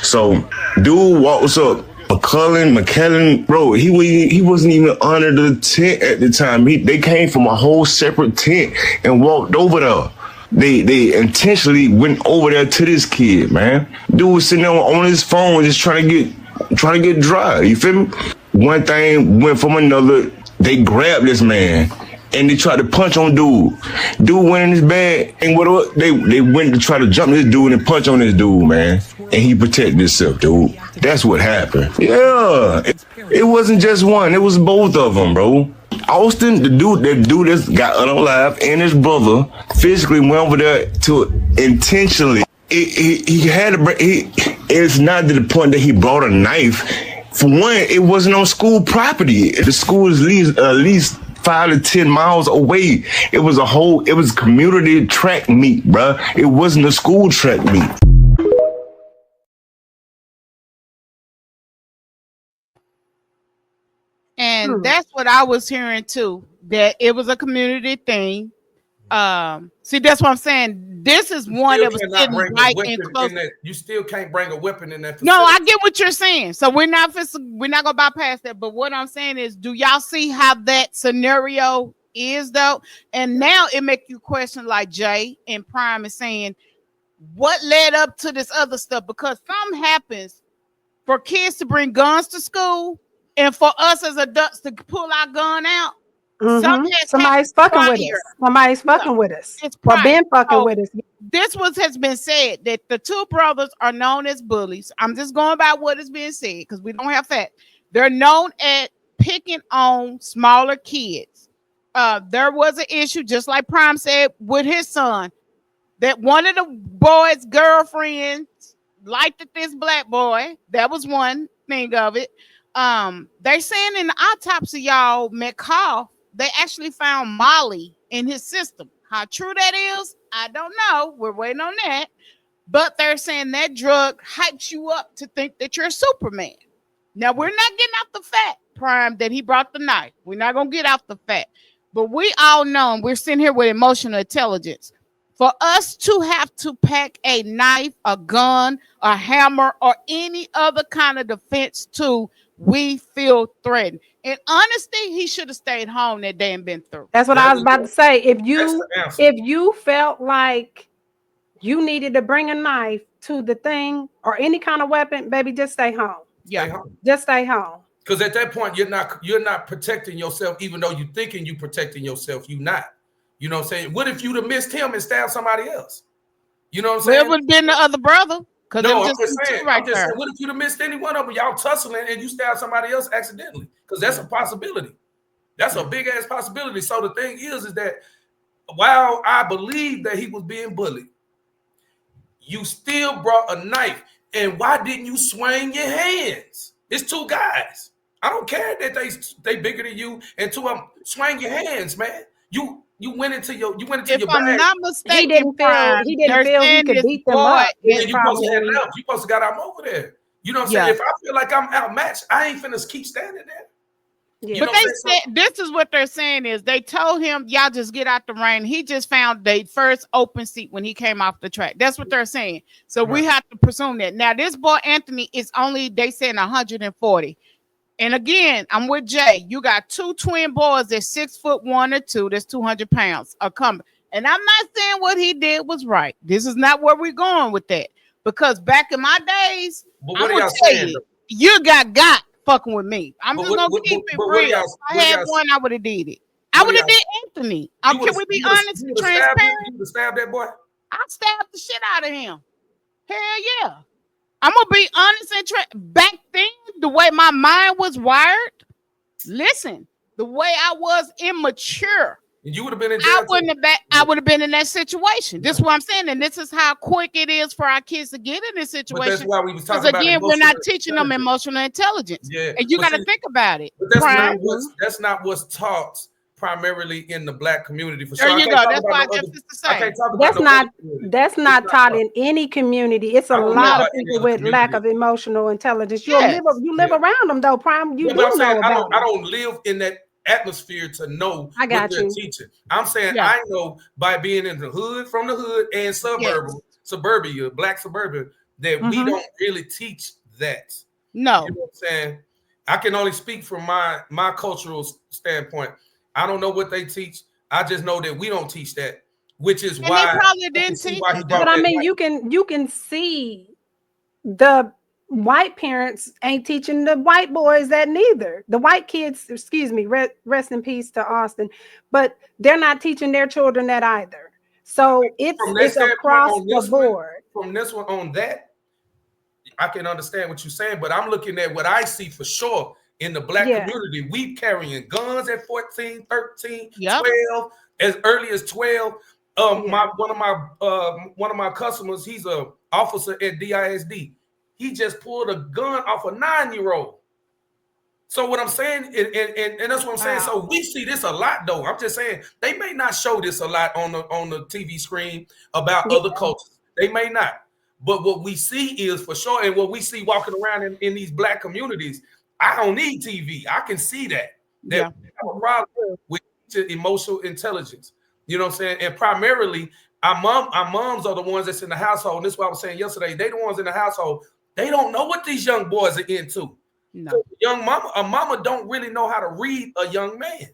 So dude walks up. McKellen, bro, he wasn't even under the tent at the time. They came from a whole separate tent and walked over there. They intentionally went over there to this kid, man. Dude was sitting there on his phone just trying to get dry. You feel me? One thing went from another. They grabbed this man and they tried to punch on dude. Dude went in his bag and they went to try to jump this dude and punch on this dude, man. And he protected himself, dude. That's what happened. Yeah, it wasn't just one. It was both of them, bro. Austin, the dude that got unalive, and his brother physically went over there to intentionally. It's not to the point that he brought a knife. For one, it wasn't on school property. The school is leased 5 to 10 miles away. It was community track meet, bruh. It wasn't a school track meet. And that's what I was hearing too, that it was a community thing. See, that's what I'm saying. This is one that was sitting right in close. You still can't bring a weapon in that facility. No, I get what you're saying. So we're not gonna bypass that. But what I'm saying is, do y'all see how that scenario is though? And now it makes you question, like Jay and Pryme is saying, what led up to this other stuff? Because something happens for kids to bring guns to school, and for us as adults to pull our gun out. Somebody's fucking with us. Somebody's fucking with us. It's or been fucking with us. This has been said that the two brothers are known as bullies. I'm just going by what is being said because we don't have facts. They're known at picking on smaller kids. There was an issue, just like Pryme said, with his son, that one of the boys' girlfriends liked this black boy. That was one thing of it. They're saying in the autopsy, y'all, McCall, they actually found Molly in his system. How true that is, I don't know. We're waiting on that. But they're saying that drug hypes you up to think that you're Superman. Now, we're not getting out the fact, Pryme, that he brought the knife. We're not going to get out the fact. But we all know, and we're sitting here with emotional intelligence, for us to have to pack a knife, a gun, a hammer, or any other kind of defense tool, we feel threatened. In honesty, he should have stayed home that day and been through. That's what I was about to say. If you felt like you needed to bring a knife to the thing or any kind of weapon, baby, just stay home. Yeah, just stay home. Because at that point, you're not protecting yourself, even though you're thinking you protecting yourself. You're not. You know what I'm saying? What if you'd have missed him and stabbed somebody else? You know what I'm saying? Well, it would have been the other brother. No, I'm just saying, what if you'd have missed any one of them? Y'all tussling and you stabbed somebody else accidentally? Because that's a possibility. That's a big ass possibility. So the thing is that while I believe that he was being bullied, you still brought a knife. And why didn't you swing your hands? It's two guys. I don't care that they bigger than you, and two of them, swing your hands, man. You went into your bag. If I'm not mistaken, he didn't feel he could beat them up. You supposed to have left. You supposed to got out over there. You know what I'm saying? If I feel like I'm outmatched, I ain't finna keep standing there. Yeah. But they said this is what they're saying is they told him, y'all just get out the rain. He just found the first open seat when he came off the track. That's what they're saying. So we have to presume that. Now, this boy Anthony is only, they saying 140. And again, I'm with Jay. You got two twin boys that's 6'1" or 2. That's 200 pounds are coming. And I'm not saying what he did was right. This is not where we're going with that. Because back in my days, I'm gonna tell you got fucking with me. I'm just gonna keep it real. If I had one, I would have did it. I would have did Anthony. Can we be honest and transparent? You would have stabbed that boy? I stabbed the shit out of him. Hell yeah. I'm gonna be honest and back then, the way my mind was wired. Listen, the way I was immature. And you would have been in jail. I would have been in that situation. This is what I'm saying, and this is how quick it is for our kids to get in this situation. But that's why we was talking about. Again, we're not teaching them emotional intelligence. Yeah, and you got to think about it. But that's not what's taught primarily in the black community. For there sure. you go. That's why I just to say. That's not taught in any community. It's a lot of people with lack of emotional intelligence. You live around them though, Pryme. You do know about. I don't live in that atmosphere to know what they're teaching. I'm saying I know by being in the hood, from the hood and suburbia, black suburbia, that we don't really teach that. No. You know what I'm saying? I can only speak from my cultural standpoint. I don't know what they teach. I just know that we don't teach that, which is why they probably didn't teach. But I mean, you can see the white parents ain't teaching the white boys that neither. The white kids, excuse me, rest in peace to Austin, but they're not teaching their children that either. So it's across the board. From this one on that, I can understand what you're saying, but I'm looking at what I see for sure. In the black community, we carrying guns at 14, 13, 12, as early as 12. One of my customers, he's a officer at DISD. He just pulled a gun off a 9-year-old. So what I'm saying, and that's what I'm saying. So we see this a lot, though. I'm just saying they may not show this a lot on the TV screen about other cultures. They may not. But what we see is for sure, and what we see walking around in these black communities, I don't need TV. I can see that. We have a problem with emotional intelligence. You know what I'm saying? And primarily, our moms are the ones that's in the household. And this is what I was saying yesterday. They the ones in the household. They don't know what these young boys are into. No. So a mama don't really know how to read a young man.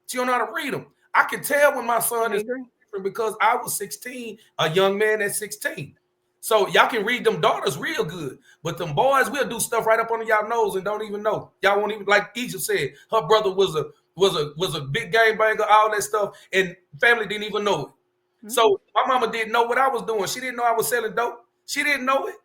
She don't know how to read him. I can tell when my son is different because I was 16, a young man at 16. So y'all can read them daughters real good, but them boys will do stuff right up under y'all nose and don't even know. Y'all won't even, like Egypt said, her brother was a big game banger, all that stuff, and family didn't even know it. Mm-hmm. So my mama didn't know what I was doing. She didn't know I was selling dope. She didn't know it.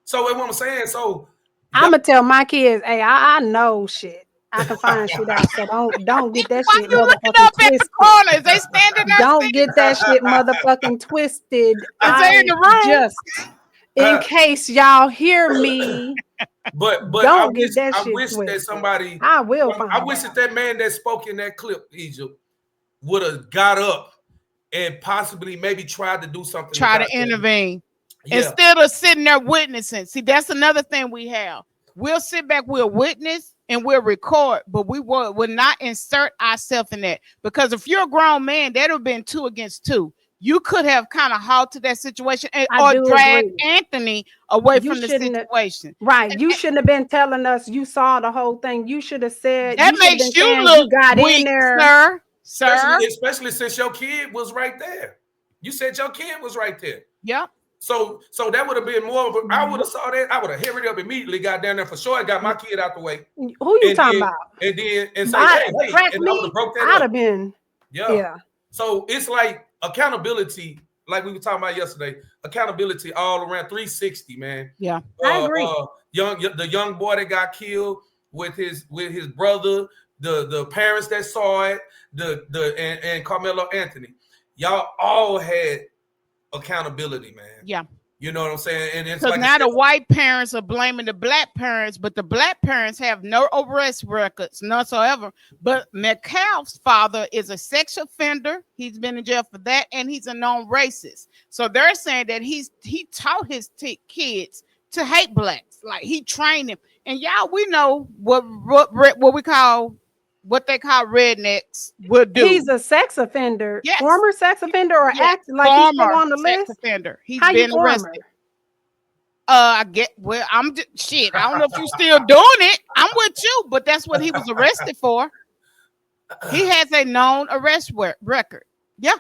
So that's what I'm saying. So I'm gonna tell my kids, hey, I know shit. I can find shit out. So don't get that shit motherfucking twisted. Corners, they standing there. Don't get that shit motherfucking twisted. They in the room. Just in case y'all hear me. But don't get that shit twisted. That somebody I will find I wish that man that spoke in that clip, Egypt, would have got up and possibly maybe tried to do something. Try to intervene. Yeah. Instead of sitting there witnessing. See, that's another thing we have. We'll sit back, we'll witness, and we'll record, but we will not insert ourselves in that. Because if you're a grown man, that would have been 2 against 2. You could have kind of halted that situation or dragged Anthony away from the situation. Right. You shouldn't have been telling us you saw the whole thing. You should have said that makes you look got weak, in there. Sir. Especially since your kid was right there. You said your kid was right there. Yep. So that would have been more of a, I would have saw that. I would have hurried up immediately, got down there for sure. I got my kid out the way. Who you talking about? And then and say, hey, and I would have broke that I'd have been. Yeah. So it's like accountability, like we were talking about yesterday. Accountability all around 360, man. Yeah, I agree. The young boy that got killed with his brother, the parents that saw it, and Carmelo Anthony, y'all all had accountability, man. Yeah. You know what I'm saying? And it's like now the white parents are blaming the black parents, but the black parents have no arrest records whatsoever. But Metcalf's father is a sex offender. He's been in jail for that, and he's a known racist. So they're saying that he taught his kids to hate blacks. Like he trained them. And y'all, we know what they call rednecks will do. He's a sex offender, former sex offender, or acting like he's still on the list. Offender. He's been arrested. I'm just shit. I don't know if you're still doing it. I'm with you, but that's what he was arrested for. He has a known arrest record. Yeah.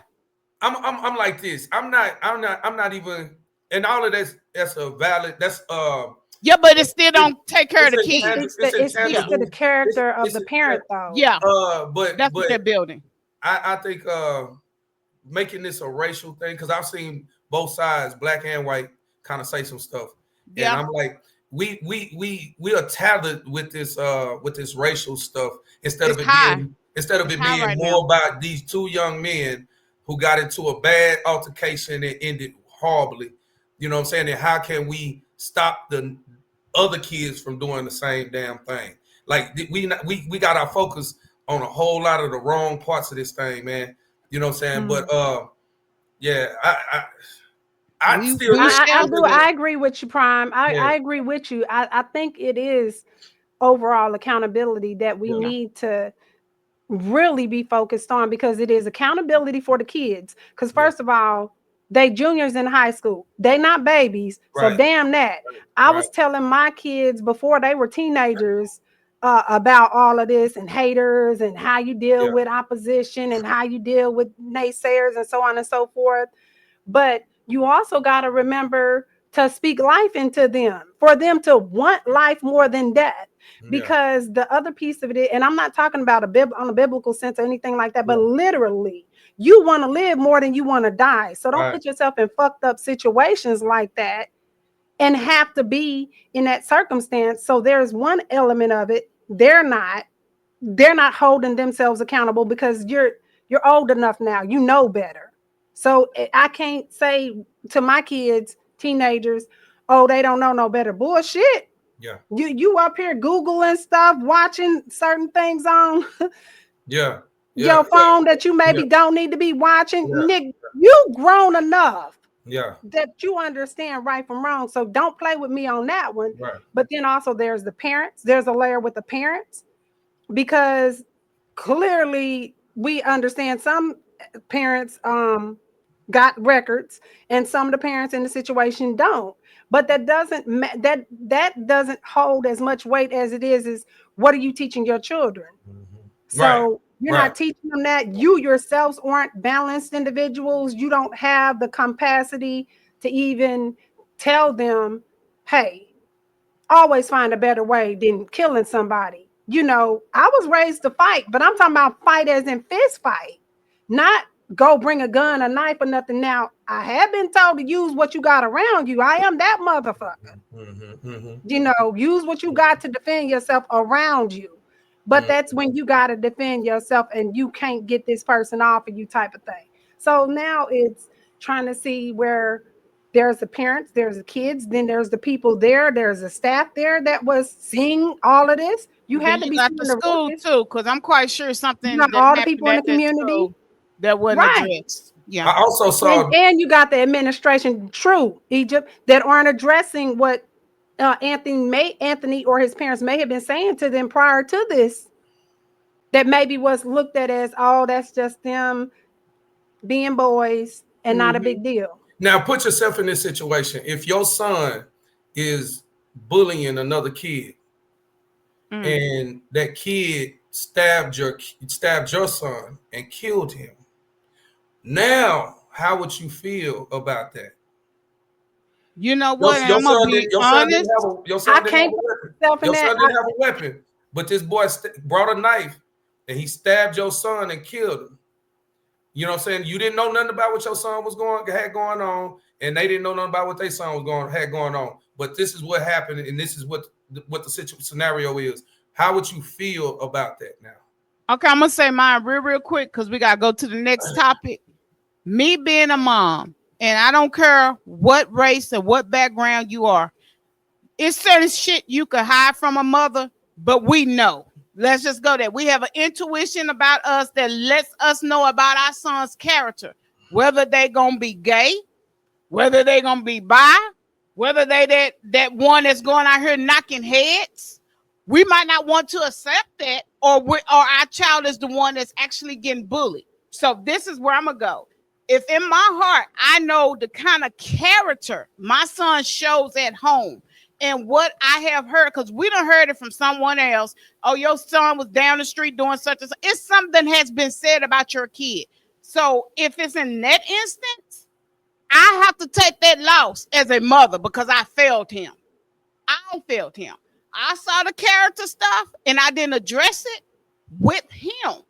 I'm like this. I'm not even, and all of that's a valid. Yeah, but it still don't take care of the kids. It speaks to the character of the parent, though. Yeah, but that's what they're building. I think making this a racial thing, because I've seen both sides, black and white, kind of say some stuff, and I'm like, we are tattered with this racial stuff instead of it being more about these 2 young men who got into a bad altercation and ended horribly. You know what I'm saying? And how can we stop the other kids from doing the same damn thing? Like we got our focus on a whole lot of the wrong parts of this thing, man. You know what I'm saying? But I agree with you, Pryme. I agree with you. I think it is overall accountability that we need to really be focused on, because it is accountability for the kids. Because first of all, they juniors in high school. They not babies. So damn that. I was telling my kids before they were teenagers about all of this and haters and how you deal with opposition and how you deal with naysayers and so on and so forth. But you also got to remember to speak life into them, for them to want life more than death. Because the other piece of it, and I'm not talking about on a biblical sense or anything like that, but literally, you want to live more than you want to die. So don't put yourself in fucked up situations like that and have to be in that circumstance. So there's one element of it. They're not holding themselves accountable because you're old enough now. You know better. So I can't say to my kids, teenagers, oh, they don't know no better. Bullshit. Yeah. You up here Googling stuff, watching certain things on Yeah. Yeah. your phone that you maybe don't need to be watching. Yeah. Nick, you grown enough Yeah. that you understand right from wrong. So don't play with me on that one. Right. But then also there's the parents. There's a layer with the parents, because clearly we understand some parents got records and some of the parents in the situation don't. But that doesn't that doesn't hold as much weight as it is what are you teaching your children? So you're not teaching them that. You yourselves aren't balanced individuals. You don't have the capacity to even tell them, hey, always find a better way than killing somebody. You know, I was raised to fight, but I'm talking about fight as in fist fight, not go bring a gun, a knife, or nothing. Now, I have been told to use what you got around you. I am that motherfucker. You know, use what you got to defend yourself around you. But that's when you got to defend yourself and you can't get this person off of you type of thing. So now it's trying to see where there's the parents, there's the kids, then there's the people there, there's a staff there that was seeing all of this. You had to be got the school too, because I'm quite sure something that all the happened people in the at that community school that wasn't addressed. Yeah. I also saw, and you got the administration, true, Egypt, that aren't addressing what Anthony or his parents may have been saying to them prior to this, that maybe was looked at as, oh, that's just them being boys and not a big deal. Now put yourself in this situation. If your son is bullying another kid and that kid stabbed your son and killed him, now how would you feel about that? You know what? I'm gonna be honest. Your son didn't have a weapon, but this boy brought a knife and he stabbed your son and killed him. You know what I'm saying? You didn't know nothing about what your son had going on, and they didn't know nothing about what their son had going on. But this is what happened, and this is what the scenario is. How would you feel about that now? Okay, I'm gonna say mine real quick because we gotta go to the next topic. Me being a mom, and I don't care what race or what background you are, it's certain shit you could hide from a mother, but we know. Let's just go there. We have an intuition about us that lets us know about our son's character, whether they gonna be gay, whether they gonna be bi, whether they that one that's going out here knocking heads. We might not want to accept that, or our child is the one that's actually getting bullied. So this is where I'm gonna go. If in my heart I know the kind of character my son shows at home, and what I have heard, because we done heard it from someone else. Oh, your son was down the street doing such and such. It's something has been said about your kid. So if it's in that instance, I have to take that loss as a mother because I failed him. I failed him. I saw the character stuff and I didn't address it with him.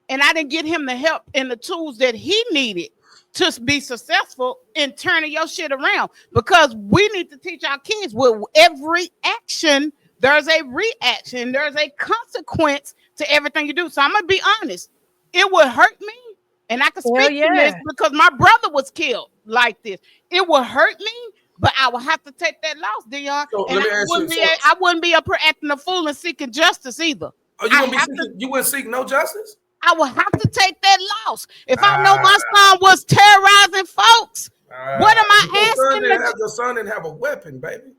And I didn't get him the help and the tools that he needed to be successful in turning your shit around, because we need to teach our kids with every action, there's a reaction, there's a consequence to everything you do. So I'm going to be honest. It would hurt me. And I can speak to this because my brother was killed like this. It would hurt me, but I will have to take that loss, Dion. So and I wouldn't be up here acting a fool and seeking justice either. You wouldn't seek no justice? I will have to take that loss. If I know my son was terrorizing folks, what am I asking? Your son didn't have a weapon, baby.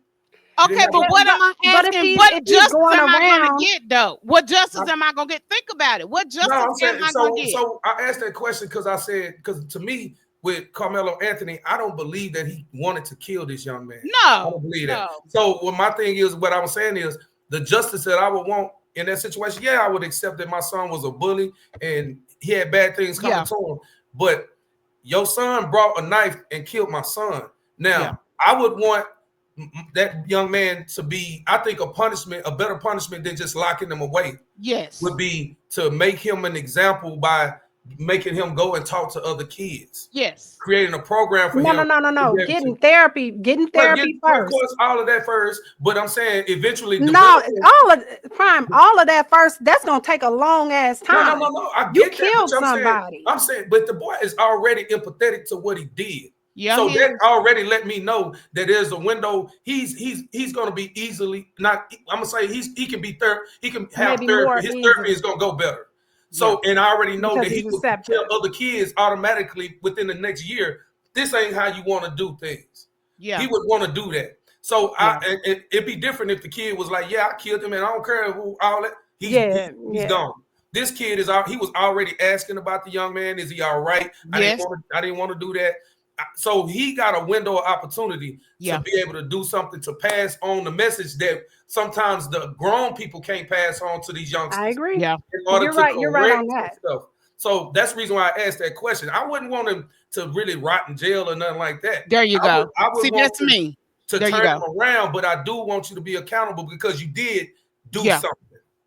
Okay, but what am I asking? What justice am I going to get, though? What justice am I going to get? Think about it. What justice am I going to get? So I asked that question because to me, with Carmelo Anthony, I don't believe that he wanted to kill this young man. No. I don't believe that. So my thing is, what I was saying is, the justice that I would want in that situation, I would accept that my son was a bully and he had bad things coming to him. But your son brought a knife and killed my son. Now, I would want that young man to be, I think, a better punishment than just locking him away. Yes. Would be to make him an example by making him go and talk to other kids. Yes. Creating a program for him. No. Getting therapy first. Of course, all of that first. But I'm saying eventually. All of that first. That's gonna take a long ass time. No. I get you that, killed somebody. I'm saying, but the boy is already empathetic to what he did. Yeah, So that already let me know that there's a window. He's going to be easily not. I'm gonna say he can be he can have Maybe therapy. more His therapy easily is going to go better. So and I already know because that he he's will receptive. tell other kids automatically within the next year. This ain't how you want to do things. Yeah, He would want to do that. So it'd be different if the kid was like, "Yeah, I killed him, and I don't care who all that." He's gone. This kid is out. He was already asking about the young man. Is he all right? Yes. I didn't want to do that. So he got a window of opportunity to be able to do something to pass on the message that sometimes the grown people can't pass on to these youngsters. I agree. Yeah. In order You're to right. You're right on correct that. stuff. So that's the reason why I asked that question. I wouldn't want him to really rot in jail or nothing like that. There you go. I would See, want that's me. to There you turn go. him around, but I do want you to be accountable because you did do something.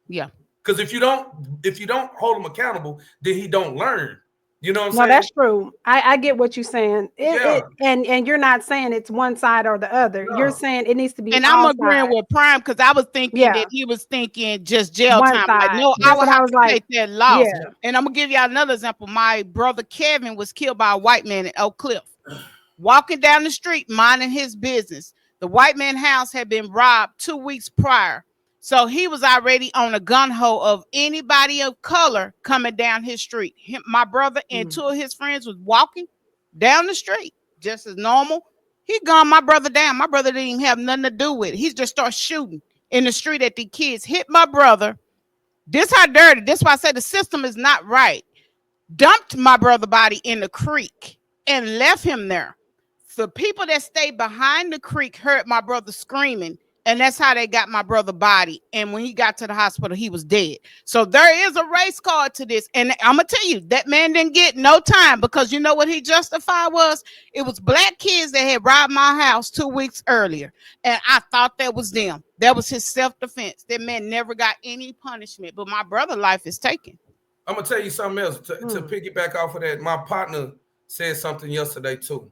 Yeah. Because if you don't hold him accountable, then he don't learn. You know what I'm No, saying? that's true. I get what you're saying. Yeah. And you're not saying it's one side or the other. No. You're saying it needs to be And all I'm agreeing sides. with Pryme because I was thinking that he was thinking just jail One time. side. Like, no, I That's would what I have was to like. take that loss. Yeah. And I'm gonna give y'all another example. My brother Kevin was killed by a white man in Oak Cliff, walking down the street, minding his business. The white man's house had been robbed 2 weeks prior. So he was already on a gun hole of anybody of color coming down his street. My brother and two of his friends was walking down the street just as normal. He gunned my brother down. My brother didn't even have nothing to do with it. He just started shooting in the street at the kids. Hit my brother. This how dirty. This why I say the system is not right. Dumped my brother body in the creek and left him there. The people that stayed behind the creek heard my brother screaming, and that's how they got my brother body. And when he got to the hospital, he was dead. So there is a race card to this. And I'm gonna tell you, that man didn't get no time because you know what he justified was? It was black kids that had robbed my house 2 weeks earlier. And I thought that was them. That was his self-defense. That man never got any punishment, but my brother's life is taken. I'm gonna tell you something else to piggyback off of that. My partner said something yesterday too.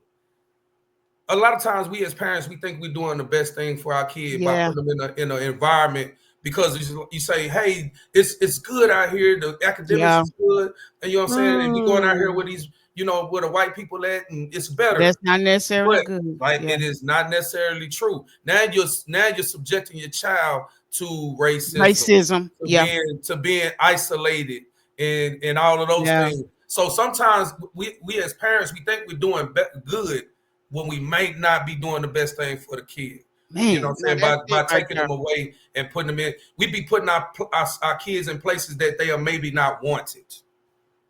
A lot of times we as parents, we think we're doing the best thing for our kid by putting them in an environment because you say, hey, it's good out here, the academics is good, and you know what I'm saying? And you're going out here with these, where the white people at, and it's better. That's not necessarily but, good. Like it is not necessarily true. Now you're subjecting your child to racism, to being isolated and all of those things. So sometimes we as parents, we think we're doing good when we may not be doing the best thing for the kid. Man, you know what I'm saying? By taking them away and putting them in, we be putting our kids in places that they are maybe not wanted.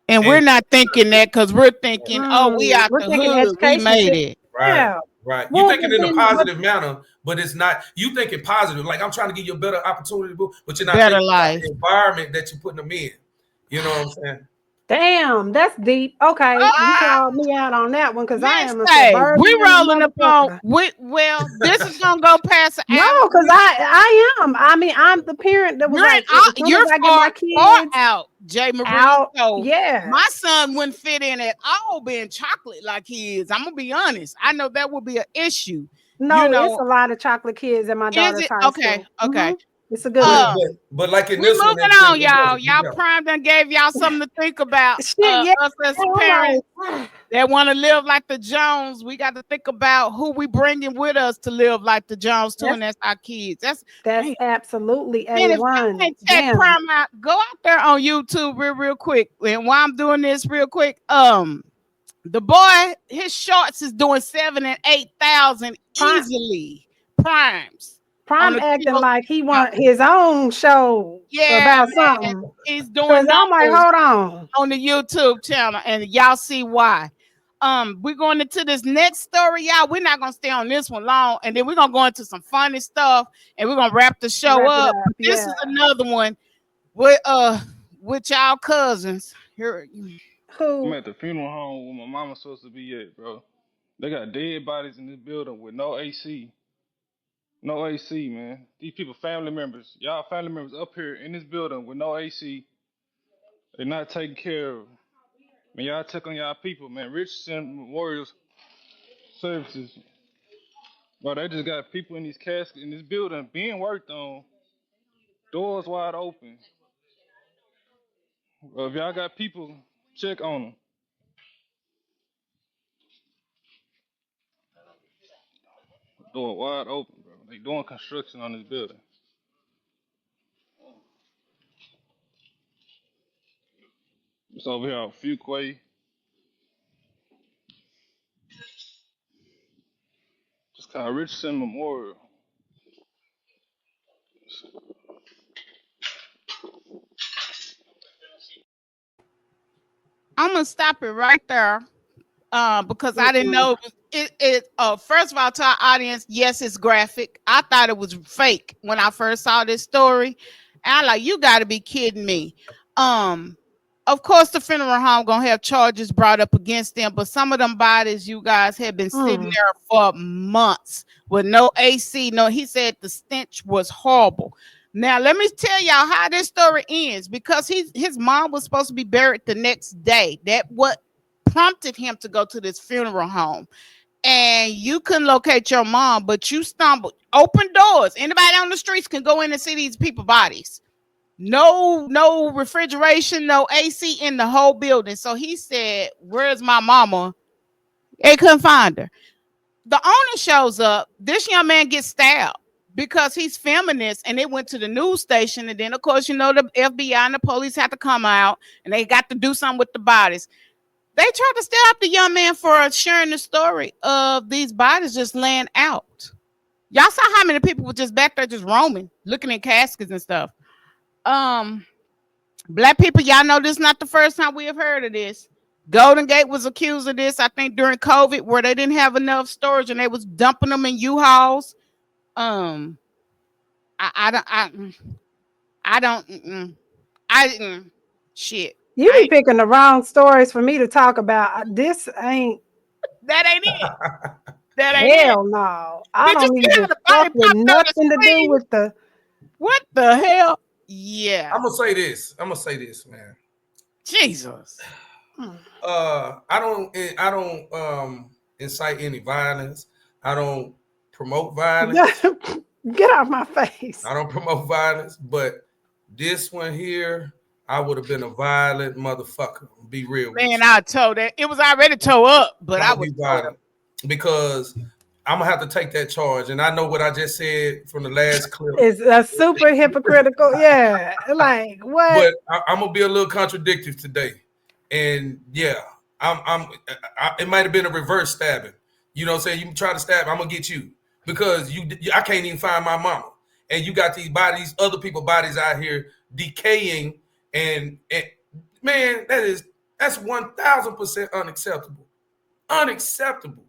And we're not thinking that because we're thinking, oh, we out the hood, we made it. Right. Right. You're thinking in a positive manner, but it's not. You thinking positive, like I'm trying to give you a better opportunity, but you're not thinking about the environment that you're putting them in. You know what I'm saying? Damn, that's deep. Okay, you called me out on that one because I am a suburban. We rolling up on. Well, this is gonna go past. No, because I am. I mean, I'm the parent that was like, you're I get my kids out, Jae Marie. out. So yeah, my son wouldn't fit in at all being chocolate like he is. I'm gonna be honest. I know that would be an issue. No, it's a lot of chocolate kids at my daughter's high school. Okay. It's a good but like in we this moving one, on, y'all. Y'all Pryme done gave y'all something to think about. Us as parents that want to live like the Jones, we got to think about who we bringing with us to live like the Jones too, and that's our kids. That's absolutely man, if I can check Pryme out, go out there on YouTube real quick. And while I'm doing this real quick, the boy, his shorts is doing 7,000 and 8,000 easily. Pryme acting like he want his own show about something. He's doing I'm like, hold on the YouTube channel, and y'all see why. We're going into this next story, y'all. We're not gonna stay on this one long, and then we're gonna go into some funny stuff, and we're gonna wrap the show up. This is another one with y'all cousins. Here, I'm at the funeral home where my mama's supposed to be at, bro. They got dead bodies in this building with no AC. No AC, man. These people, family members. Y'all family members up here in this building with no AC. They're not taking care of. Man, y'all check on y'all people, man. Richardson Memorial Services. Bro, they just got people in these caskets in this building being worked on. Doors wide open. Bro, if y'all got people, check on them. Door wide open, bro. They doing construction on this building. It's over here on Fuquay. It's called Richardson Memorial. I'm gonna stop it right there. Because I didn't know first of all, to our audience, yes, it's graphic. I thought it was fake when I first saw this story. And I'm like, you gotta be kidding me. Of course, the funeral home gonna have charges brought up against them, but some of them bodies, you guys, have been sitting there for months with no AC. No, he said the stench was horrible. Now, let me tell y'all how this story ends, because his mom was supposed to be buried the next day. That what prompted him to go to this funeral home. And you couldn't locate your mom, but you stumbled. Open doors. Anybody on the streets can go in and see these people's bodies. No refrigeration, no AC in the whole building. So he said, where's my mama? They couldn't find her. The owner shows up. This young man gets stabbed because he's feminist, and they went to the news station. And then, of course, you know, the FBI and the police had to come out, and they got to do something with the bodies. They tried to stab the young man for sharing the story of these bodies just laying out. Y'all saw how many people were just back there just roaming, looking at caskets and stuff. Black people, y'all know this is not the first time we have heard of this. Golden Gate was accused of this, I think, during COVID, where they didn't have enough storage and they was dumping them in U-Hauls. Shit. You be picking the wrong stories for me to talk about. This ain't. That ain't it. That ain't hell it. no. I Did don't you even see how the fuck body with popped on the nothing to do screen? with the. What the hell? Yeah. I'm gonna say this, man. Jesus. I don't incite any violence. I don't promote violence. Get off my face. I don't promote violence, but this one here, I would have been a violent motherfucker. Be real. Man, I told that it was already towed up, but I would be violent because I'm gonna have to take that charge. And I know what I just said from the last clip. It's a super hypocritical. Yeah, like what? But I'm gonna be a little contradictory today. And yeah, it might have been a reverse stabbing. You know what I'm saying? You try to stab, I'm gonna get you because I can't even find my mama. And you got these bodies, other people's bodies out here decaying, and man, that's 1,000% unacceptable. Unacceptable.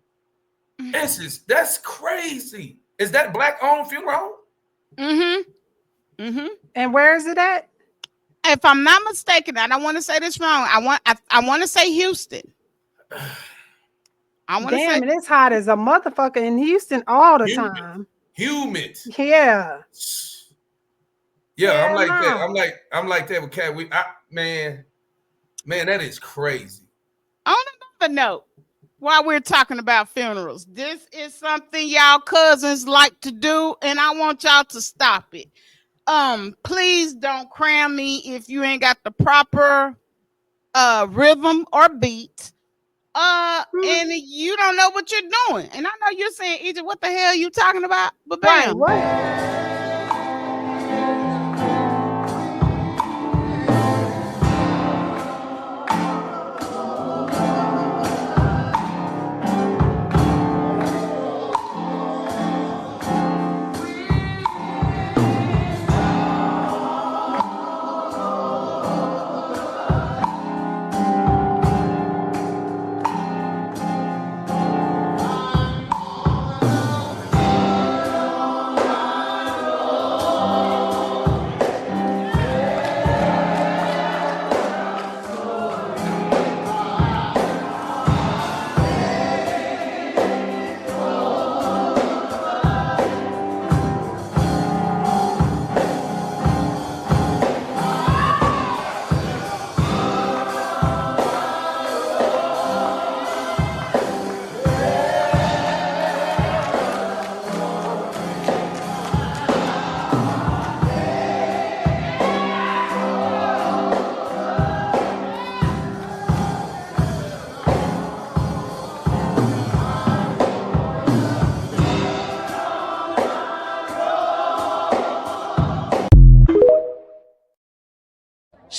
That's crazy. Is that black-owned funeral home? And where is it at? If I'm not mistaken, I don't want to say this wrong. I want to say Houston. Damn, it's hot as a motherfucker in Houston all the time. Humid. Yeah. Yeah, I'm like that. I'm like that with Cat. Man, that is crazy. On another note, while we're talking about funerals, this is something y'all cousins like to do, and I want y'all to stop it. Please don't cram me if you ain't got the proper rhythm or beat. And you don't know what you're doing. And I know you're saying, Egypt, what the hell are you talking about? But bam. What?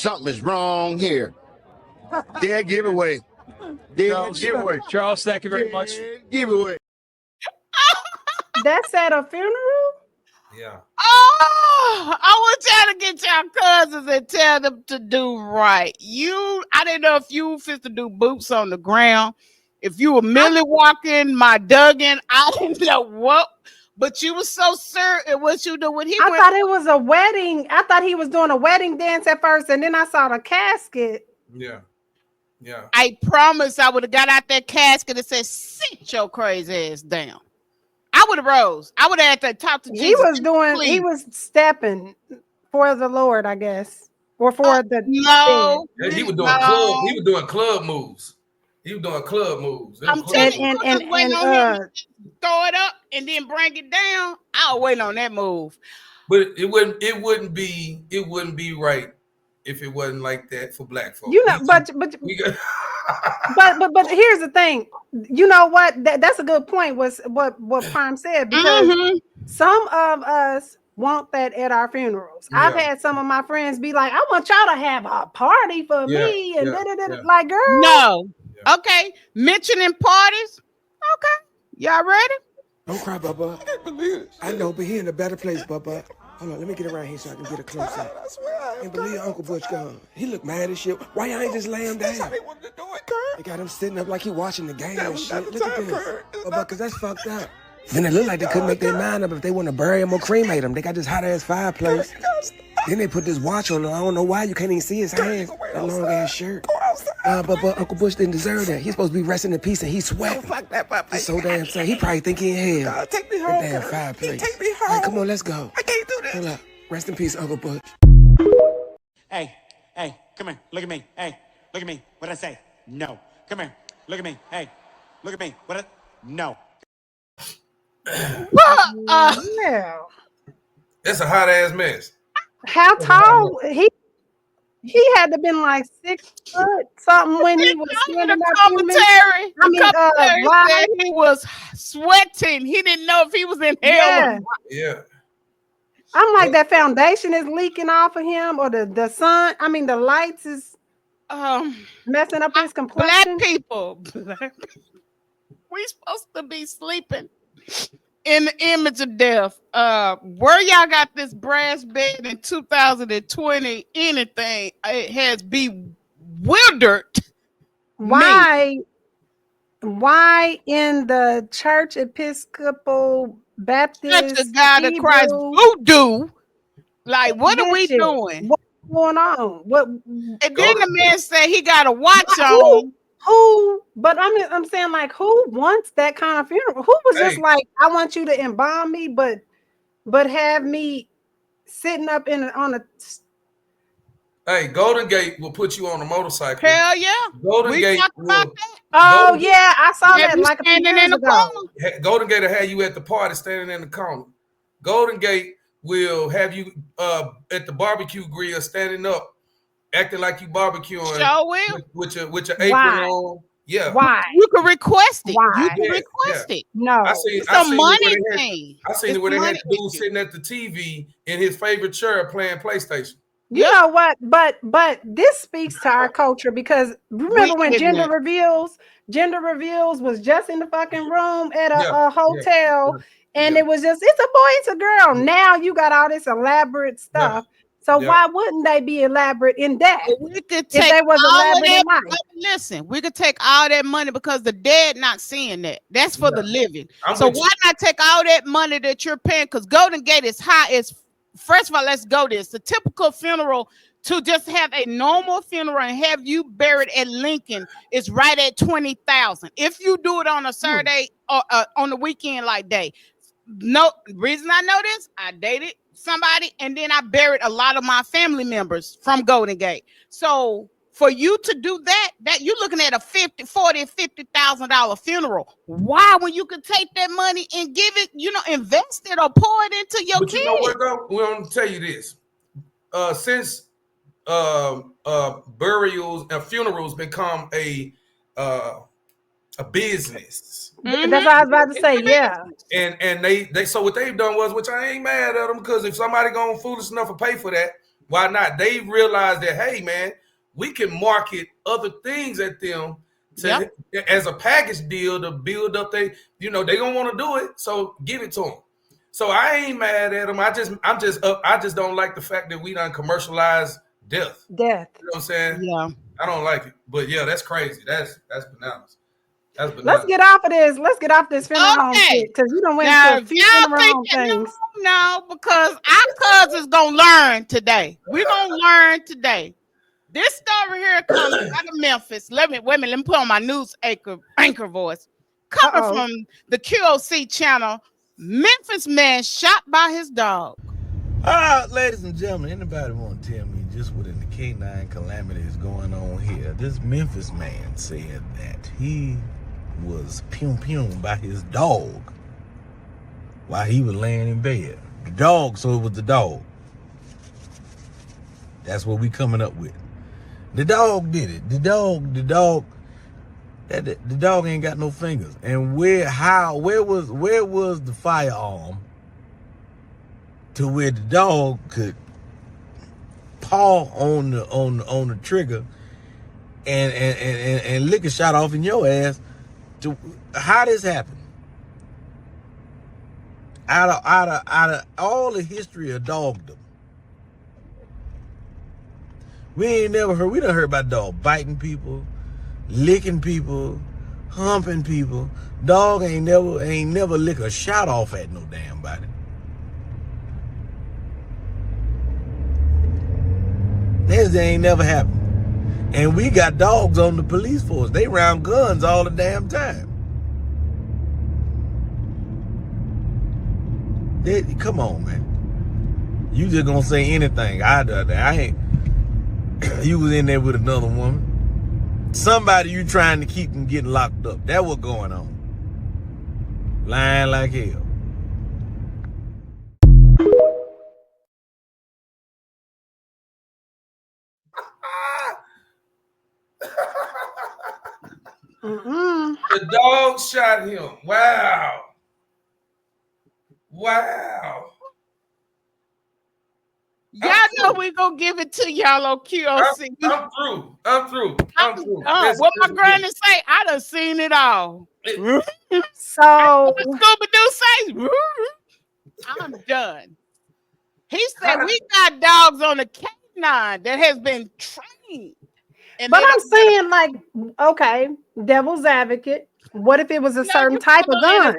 something is wrong here. Dead giveaway. Dead giveaway. Charles, thank you very much. Giveaway. That's at a funeral? Yeah. Oh, I want y'all to get your cousins and tell them to do right. I didn't know if you fit to do boots on the ground. If you were Millie walking, my Duggan, I didn't know what, but you were so certain what you do when he went. I thought it was a wedding. I thought he was doing a wedding dance at first, and then I saw the casket. Yeah. Yeah. I promise I would have got out that casket and said, sit your crazy ass down. I would have rose. I would have had to talk to Jesus. He was stepping for the Lord, I guess. Or for the no. Yeah, he was doing club. He was doing club moves. He was doing club moves. I'm telling you, and waiting on him to throw it up and then bring it down. I was waiting on that move. But it wouldn't be right if it wasn't like that for black folks. You know, but here's the thing. You know what? That's a good point. Was what Pryme said, because some of us want that at our funerals. Yeah. I've had some of my friends be like, "I want y'all to have a party for me," and like, girl, no. Yeah. Okay, mentioning parties. Okay, y'all ready? Don't cry, Bubba. I can't believe it. I know, but he in a better place, Bubba. Hold on, let me get around here so I can get a close up. I can't believe Uncle Butch gone. He look mad as shit. Why y'all ain't just lay him down? That's how they wanted to do it, Kurt. They got him sitting up like he watching the game and shit. Look at this. Bubba, because that's fucked up. Then it looked like they couldn't make their mind up if they want to bury him or cremate him. They got this hot ass fireplace. Then they put this watch on him. I don't know why. You can't even see his hands. That long ass shirt. But Uncle Bush didn't deserve that. He's supposed to be resting in peace, and he's sweating. Fuck that, Papa. He's so damn sad. He probably think he in hell. God, take me home. That damn fireplace. Take me home. Hey, come on, let's go. I can't do this. Hold up. Rest in peace, Uncle Bush. Hey, come here. Look at me. Hey, look at me. What'd I say? No. Come here. Look at me. Hey, look at me. No. Yeah. That's a hot ass mess. How tall he had to been like 6 foot something when he was in the commentary. He was sweating. He didn't know if he was in hell. Yeah. I'm like, that foundation is leaking off of him, or the sun. I mean, the lights is messing up his complexion. Black people. We supposed to be sleeping in the image of death. Where y'all got this brass bed in 2020? Anything? It has bewildered. Why in the Church Episcopal Baptist Church of God of Christ voodoo? Like, what are we doing? What's going on? What? And then the man said he got a watch on. Who? But I'm saying, like, who wants that kind of funeral? Who was just like, I want you to embalm me, but have me sitting up on a. Hey, Golden Gate will put you on a motorcycle. Hell yeah. Golden Gate will. Oh, yeah, I saw that like a few years ago. Golden Gate will have you at the party standing in the corner. Golden Gate will have you at the barbecue grill standing up, acting like you barbecuing. Sure will. With your apron on. Yeah. Why? You can request it. Why? You can request it. No. It's a money thing. I seen it where they had the dude sitting at the TV in his favorite chair playing PlayStation. You know what? But this speaks to our culture, because remember when gender reveals was just in the fucking room at a hotel, and it was just, it's a boy, it's a girl. Now you got all this elaborate stuff. So why wouldn't they be elaborate in that? We could take all of that. Listen, we could take all that money because the dead not seeing that. That's for the living. So why not take all that money that you're paying? Because Golden Gate is high as. First of all, let's go this. The typical funeral, to just have a normal funeral and have you buried at Lincoln, is right at $20,000. If you do it on a Saturday or on the weekend like day. No reason I know this, I dated somebody and then I buried a lot of my family members from Golden Gate. So for you to do that you're looking at a $40,000-$50,000 funeral. Why, when you could take that money and give it, invest it or pour it into your kids? You know what, though? We're going to tell you this. Since burials and funerals become a business. Mm-hmm. That's what I was about to say. Yeah. And they so what they've done was, which I ain't mad at them, because if somebody gone foolish enough to pay for that, Why not? They realize that, hey, man, we can market other things at them as a package deal to build up. They gonna want to do it, so give it to them. So I ain't mad at them. I just don't like the fact that we done commercialized death. You know what I'm saying? Yeah. I don't like it. But yeah, that's crazy. That's bananas. That's bananas. Let's get off of this. Let's get off this funeral home shit, because you done went to a few funeral home things. No, because our cousins gonna learn today. We're gonna learn today. This story here comes out of Memphis. Let me put on my news anchor voice. Coming from the QOC channel, Memphis man shot by his dog. Ladies and gentlemen, anybody want to tell me just what in the canine calamity is going on here? This Memphis man said that he was pum by his dog while he was laying in bed. The dog, so it was the dog. That's what we coming up with. The dog did it. The dog ain't got no fingers. And where was the firearm to where the dog could paw on the trigger and lick a shot off in your ass? How this happened? Out of all the history of dogdom, we done heard about dog biting people, licking people, humping people. Dog ain't never lick a shot off at no damn body. This ain't never happened. And we got dogs on the police force. They round guns all the damn time. Come on, man. You just gonna say anything. I ain't. You was in there with another woman. Somebody you trying to keep from getting locked up. That what going on. Lying like hell. The dog shot him. Wow. Y'all know we gonna give it to y'all on QOC. I'm through. What my granny say? I done seen it all. So Scooby-Doo says, I'm done. He said we got dogs on the canine that has been trained. But I'm saying, like, okay, devil's advocate. What if it was a certain type of gun?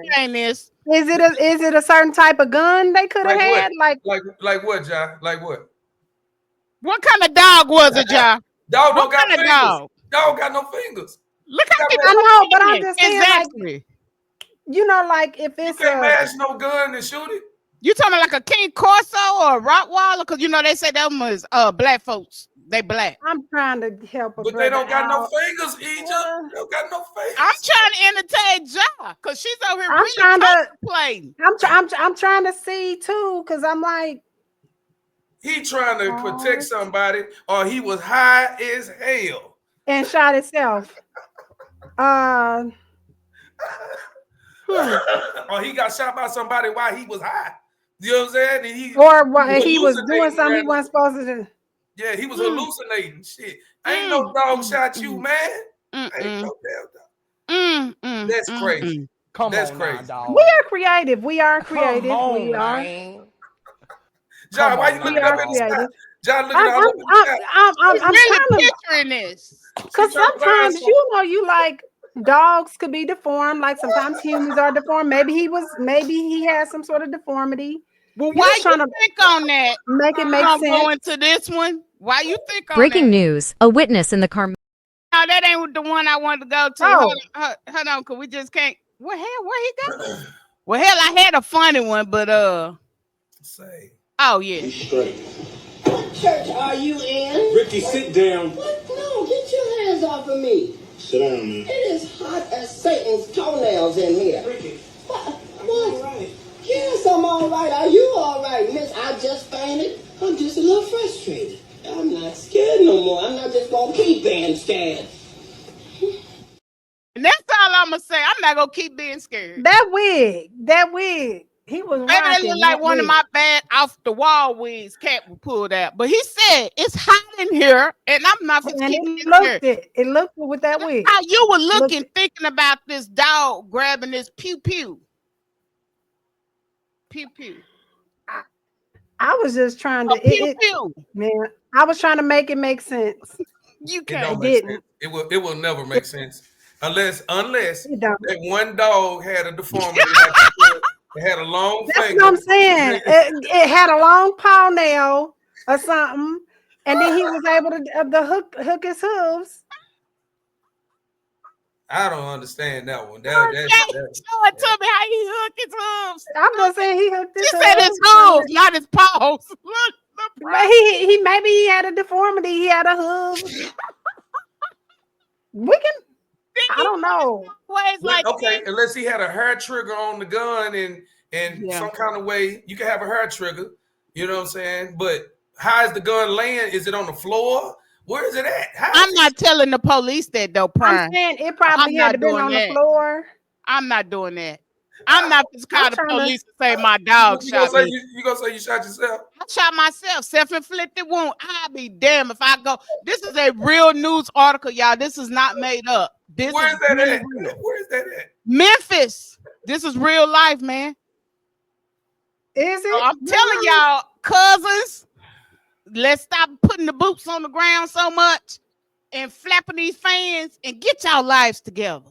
Is it a certain type of gun they could have had? Like what, John? Like what? What kind of dog was it, John? Dog don't got fingers. Dog got no fingers. Look how I know, but I'm just saying, exactly. Like if it's you can't mash no gun and shoot it. You talking like a King Corso or a Rottweiler? Because they say them was black folks. They black. I'm trying to help but they don't got no fingers, Egypt. They don't got no fingers. I'm trying to entertain Ja, because she's over here really contemplating. I'm trying to see too, because I'm like, he trying to protect somebody, or he was high as hell and shot itself. Or he got shot by somebody while he was high. You know what I'm saying? And he was doing something he wasn't supposed to do. Yeah, he was hallucinating shit. Ain't no dog shot you, man. Ain't no damn dog. That's crazy. That's crazy. We are creative. We are creative. We are. John, why you looking up in the sky? John, looking I'm really picturing this. Because sometimes you like dogs could be deformed. Like sometimes humans are deformed. Maybe he has some sort of deformity. Well, why you think on that? Make it make sense. Go into this one. Why you think on Breaking that? news: a witness in the car. No, that ain't the one I wanted to go to. Oh. Hold on, cause we just can't. Where he go? Well, hell, I had a funny one, but say. Oh yeah. Straight. What church are you in? Ricky, sit down. What? No, get your hands off of me. Sit down, man. It is hot as Satan's toenails in here. Ricky. What? All right. Yes, I'm all right. Are you all right, miss? I just fainted. I'm just a little frustrated. I'm not scared no more. I'm not just going to keep being scared. And that's all I'm going to say. I'm not going to keep being scared. That wig. He was Maybe that rocking look like that one of wig. my bad off the wall wigs Cat was pulled out. But he said it's hot in here, and I'm not just And keeping it it here. looked it. It looked it with that wig. How you were Looked looking, it. thinking about this dog grabbing this pew pew. Pew pew. I was just trying to A pew pew. man. I was trying to make it make sense. You It can't. don't It make sense. didn't. It will never make sense unless It don't. that one dog had a deformity like you said. It had a long That's finger. what I'm saying. It had a long paw nail or something, and then he was able to hook his hooves. I don't understand that one. Show it to me how he hooked his hooves. I'm just saying he hooked his She hooves. said his hooves, not his paws. But he maybe he had a deformity. He had a hoof. We can. I don't know. Ways like okay, unless he had a hair trigger on the gun and Yeah. some kind of way, you can have a hair trigger. You know what I'm saying? But how is the gun laying? Is it on the floor? Where is it at? I'm not telling the police that though, Pryme. I'm saying it probably had to been on the floor. I'm not doing that. I'm not just call the trying to- police and say my dog You shot gonna me. say you gonna say you shot yourself? I shot myself, self-inflicted wound. I'll be damned if I go. This is a real news article, y'all. This is not made up. This Where is is that really at? real. Where is that at? Memphis. This is real life, man. Is it? So I'm telling y'all, cousins, let's stop putting the boots on the ground so much and flapping these fans and get y'all lives together.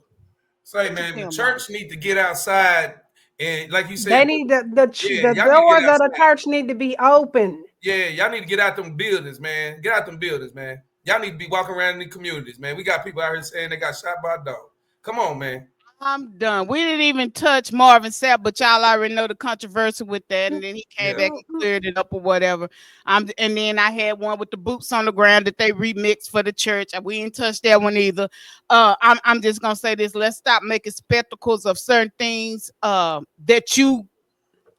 Say, man, the church need to get outside and, like you said, They need the y'all need to get doors of the outside. church need to be open. Yeah, y'all need to get out them buildings, man. Get out them buildings, man. Y'all need to be walking around in the communities, man. We got people out here saying they got shot by a dog. Come on, man. I'm done. We didn't even touch Marvin Sapp, but y'all already know the controversy with that. And then he came back and cleared it up or whatever. And then I had one with the boots on the ground that they remixed for the church. We didn't touch that one either. I'm just gonna say this. Let's stop making spectacles of certain things that you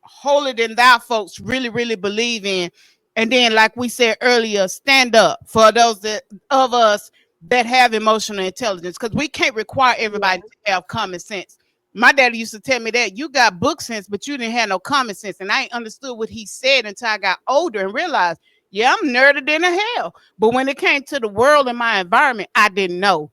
holier than thou folks really, really believe in. And then, like we said earlier, stand up for those of us that have emotional intelligence, because we can't require everybody to have common sense. My daddy used to tell me that you got book sense, but you didn't have no common sense. And I ain't understood what he said until I got older and realized, yeah, I'm nerded in the hell. But when it came to the world and my environment, I didn't know.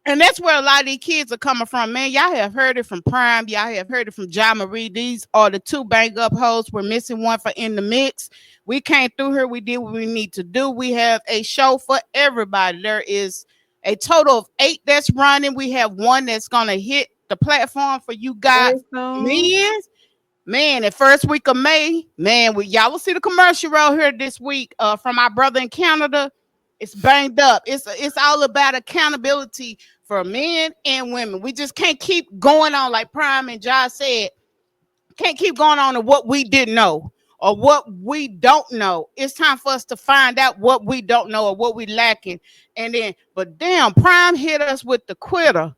And that's where a lot of these kids are coming from, man. Y'all have heard it from Pryme. Y'all have heard it from Jae Marie. These are the two bang up hosts. We're missing one for In the Mix. We came through here. We did what we need to do. We have a show for everybody. There is a total of 8 that's running. We have one that's going to hit the platform for you guys. Man, the first week of May, man, y'all will see the commercial right here this week from our brother in Canada. It's banged up. It's all about accountability for men and women. We just can't keep going on like Pryme and Josh said. Can't keep going on to what we didn't know or what we don't know. It's time for us to find out what we don't know or what we lacking. And then, but damn, Pryme hit us with the quitter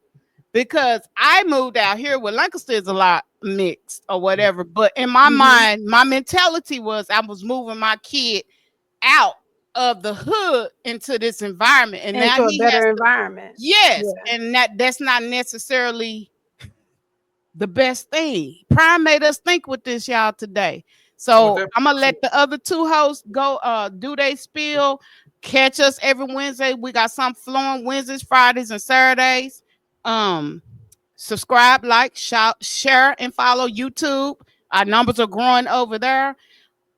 because I moved out here where Lancaster is a lot mixed or whatever. But in my mind, my mentality was I was moving my kid out of the hood into this environment, and now into a he better has environment. yes, and that's not necessarily the best thing. Pryme made us think with this, y'all, today. So I'm gonna let the other two hosts go do they spill. Catch us every Wednesday. We got some flowing Wednesdays, Fridays, and Saturdays. Subscribe, like, shout, share, and follow YouTube. Our numbers are growing over there.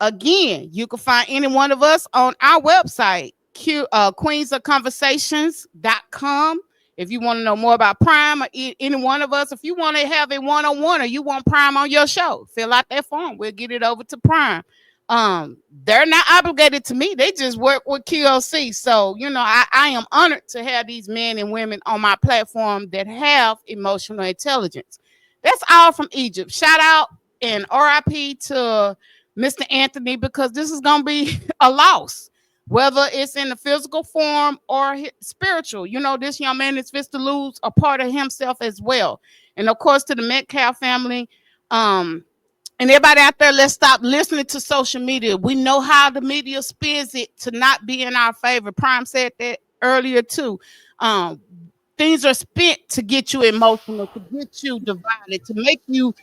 Again, you can find any one of us on our website, queensofconversations.com. If you want to know more about Pryme or any one of us, if you want to have a one-on-one or you want Pryme on your show, fill out that form. We'll get it over to Pryme. They're not obligated to me. They just work with QLC. So, you know, I am honored to have these men and women on my platform that have emotional intelligence. That's all from Egypt. Shout out and RIP to Mr. Anthony, because this is going to be a loss, whether it's in the physical form or spiritual. You know, this young man is fixed to lose a part of himself as well. And of course, to the Metcalf family, and everybody out there, let's stop listening to social media. We know how the media spins it to not be in our favor. Pryme said that earlier too. Things are spent to get you emotional, to get you divided, to make you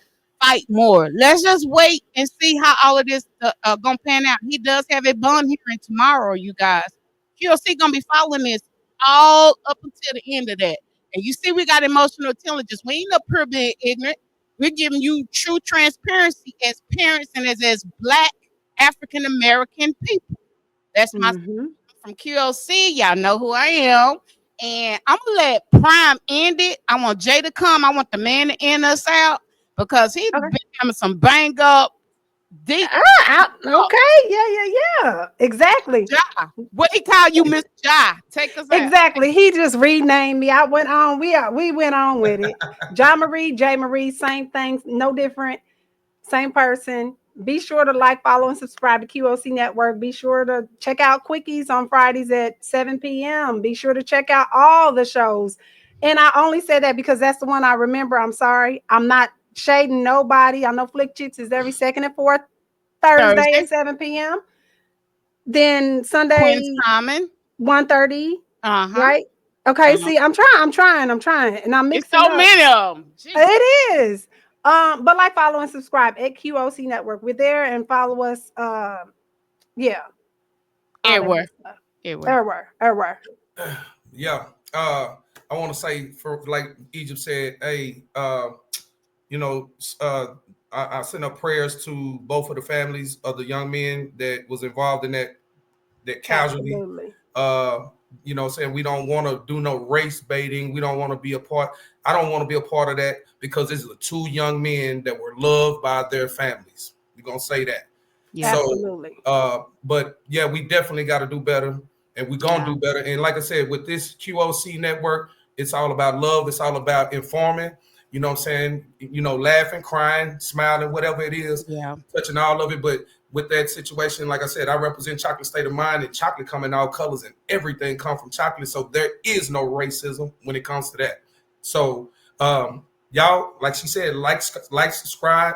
fight more. Let's just wait and see how all of this gonna pan out. He does have a bond hearing tomorrow, you guys. QLC gonna be following this all up until the end of that. And you see, we got emotional intelligence. We ain't up here being ignorant. We're giving you true transparency as parents and as Black African American people. That's my from QLC. Y'all know who I am. And I'm gonna let Pryme end it. I want Jay to come. I want the man to end us out because he's been having some bang up deep. Okay, yeah. Exactly. Ja. What he call you, Miss Ja? Take us out. Exactly. He just renamed me. I went on. We went on with it. Jae Marie, same thing, no different, same person. Be sure to like, follow, and subscribe to QOC Network. Be sure to check out Quickies on Fridays at 7 p.m. Be sure to check out all the shows. And I only said that because that's the one I remember. I'm sorry. I'm not shading nobody. I know Flick Chicks is every second and fourth Thursday at 7 p.m. Then Sunday, Queen's Common, 1:30. Right? Okay, see, I'm trying, and I'm mixing so many of them. It is. But like, follow, and subscribe at QOC Network. We're there, and follow us. Everywhere. Yeah. I want to say, for like Egypt said, hey, I send up prayers to both of the families of the young men that was involved in that casualty. Saying we don't want to do no race baiting. We don't want to be a part. I don't want to be a part of that because these are two young men that were loved by their families. We're going to say that. Yeah, absolutely. But yeah, we definitely got to do better, and we're going to do better. And like I said, with this QOC network, it's all about love. It's all about informing, you know what I'm saying? Laughing, crying, smiling, whatever it is, touching all of it. But with that situation, like I said, I represent Chocolate State of Mind, and chocolate come in all colors, and everything come from chocolate. So there is no racism when it comes to that. So y'all, like she said, like, subscribe,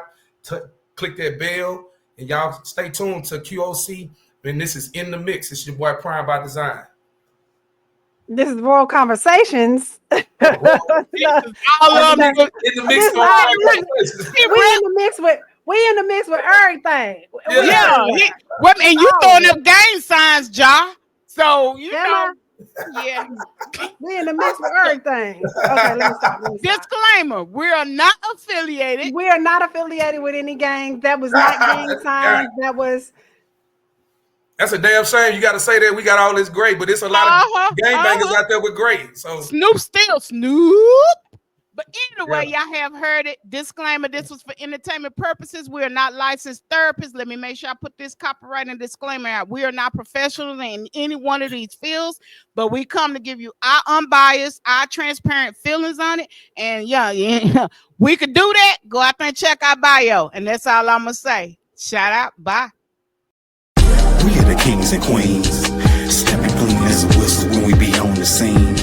click that bell, and y'all stay tuned to QOC. And this is In the Mix. It's your boy Pryme by Design. This is Royal Conversations. In the mix. We in the mix with everything. And you throwing up gang signs, Ja. So you know. Yeah. We in the mix with everything. Okay, let me stop. Disclaimer: we are not affiliated. We are not affiliated with any gang. That was not gang signs. That's a damn shame. You got to say that we got all this great, but it's a lot of gangbangers out there with great. So Snoop. But anyway, y'all have heard it. Disclaimer: this was for entertainment purposes. We are not licensed therapists. Let me make sure I put this copyright and disclaimer out. We are not professionals in any one of these fields, but we come to give you our unbiased, our transparent feelings on it. And we could do that. Go out there and check our bio. And that's all I'm going to say. Shout out. Bye. We are the kings and queens, stepping clean as a whistle when we be on the scene.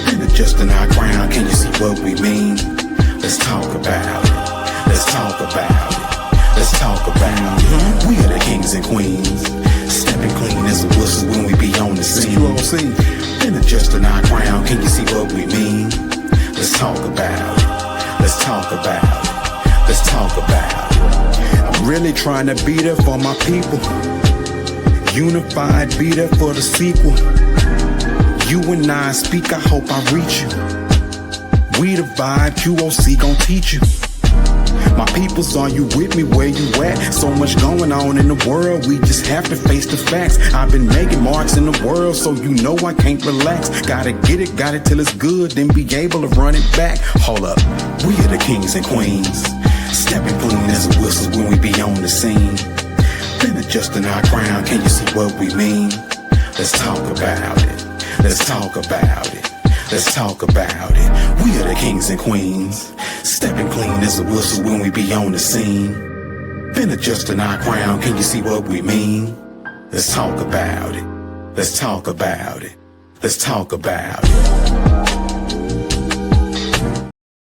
Been adjusting our crown, can you see what we mean? Let's talk about it. Let's talk about it. Let's talk about it. We are the kings and queens, stepping clean as a whistle when we be on the scene. Been adjusting our crown, can you see what we mean? Let's talk about it. Let's talk about it. Let's talk about it. I'm really trying to be there for my people. Unified, be there for the sequel. You and I speak, I hope I reach you. We the vibe, QOC gon' teach you. My peoples, are you with me? Where you at? So much going on in the world, we just have to face the facts. I've been making marks in the world, so you know I can't relax. Gotta get it, got it till it's good, then be able to run it back. Hold up, we are the kings and queens, stepping clean as a whistle when we be on the scene. Been adjusting our crown, can you see what we mean? Let's talk about it. Let's talk about it. Let's talk about it. We are the kings and queens, stepping clean as a whistle when we be on the scene. Been adjusting our crown, can you see what we mean? Let's talk about it. Let's talk about it. Let's talk about it.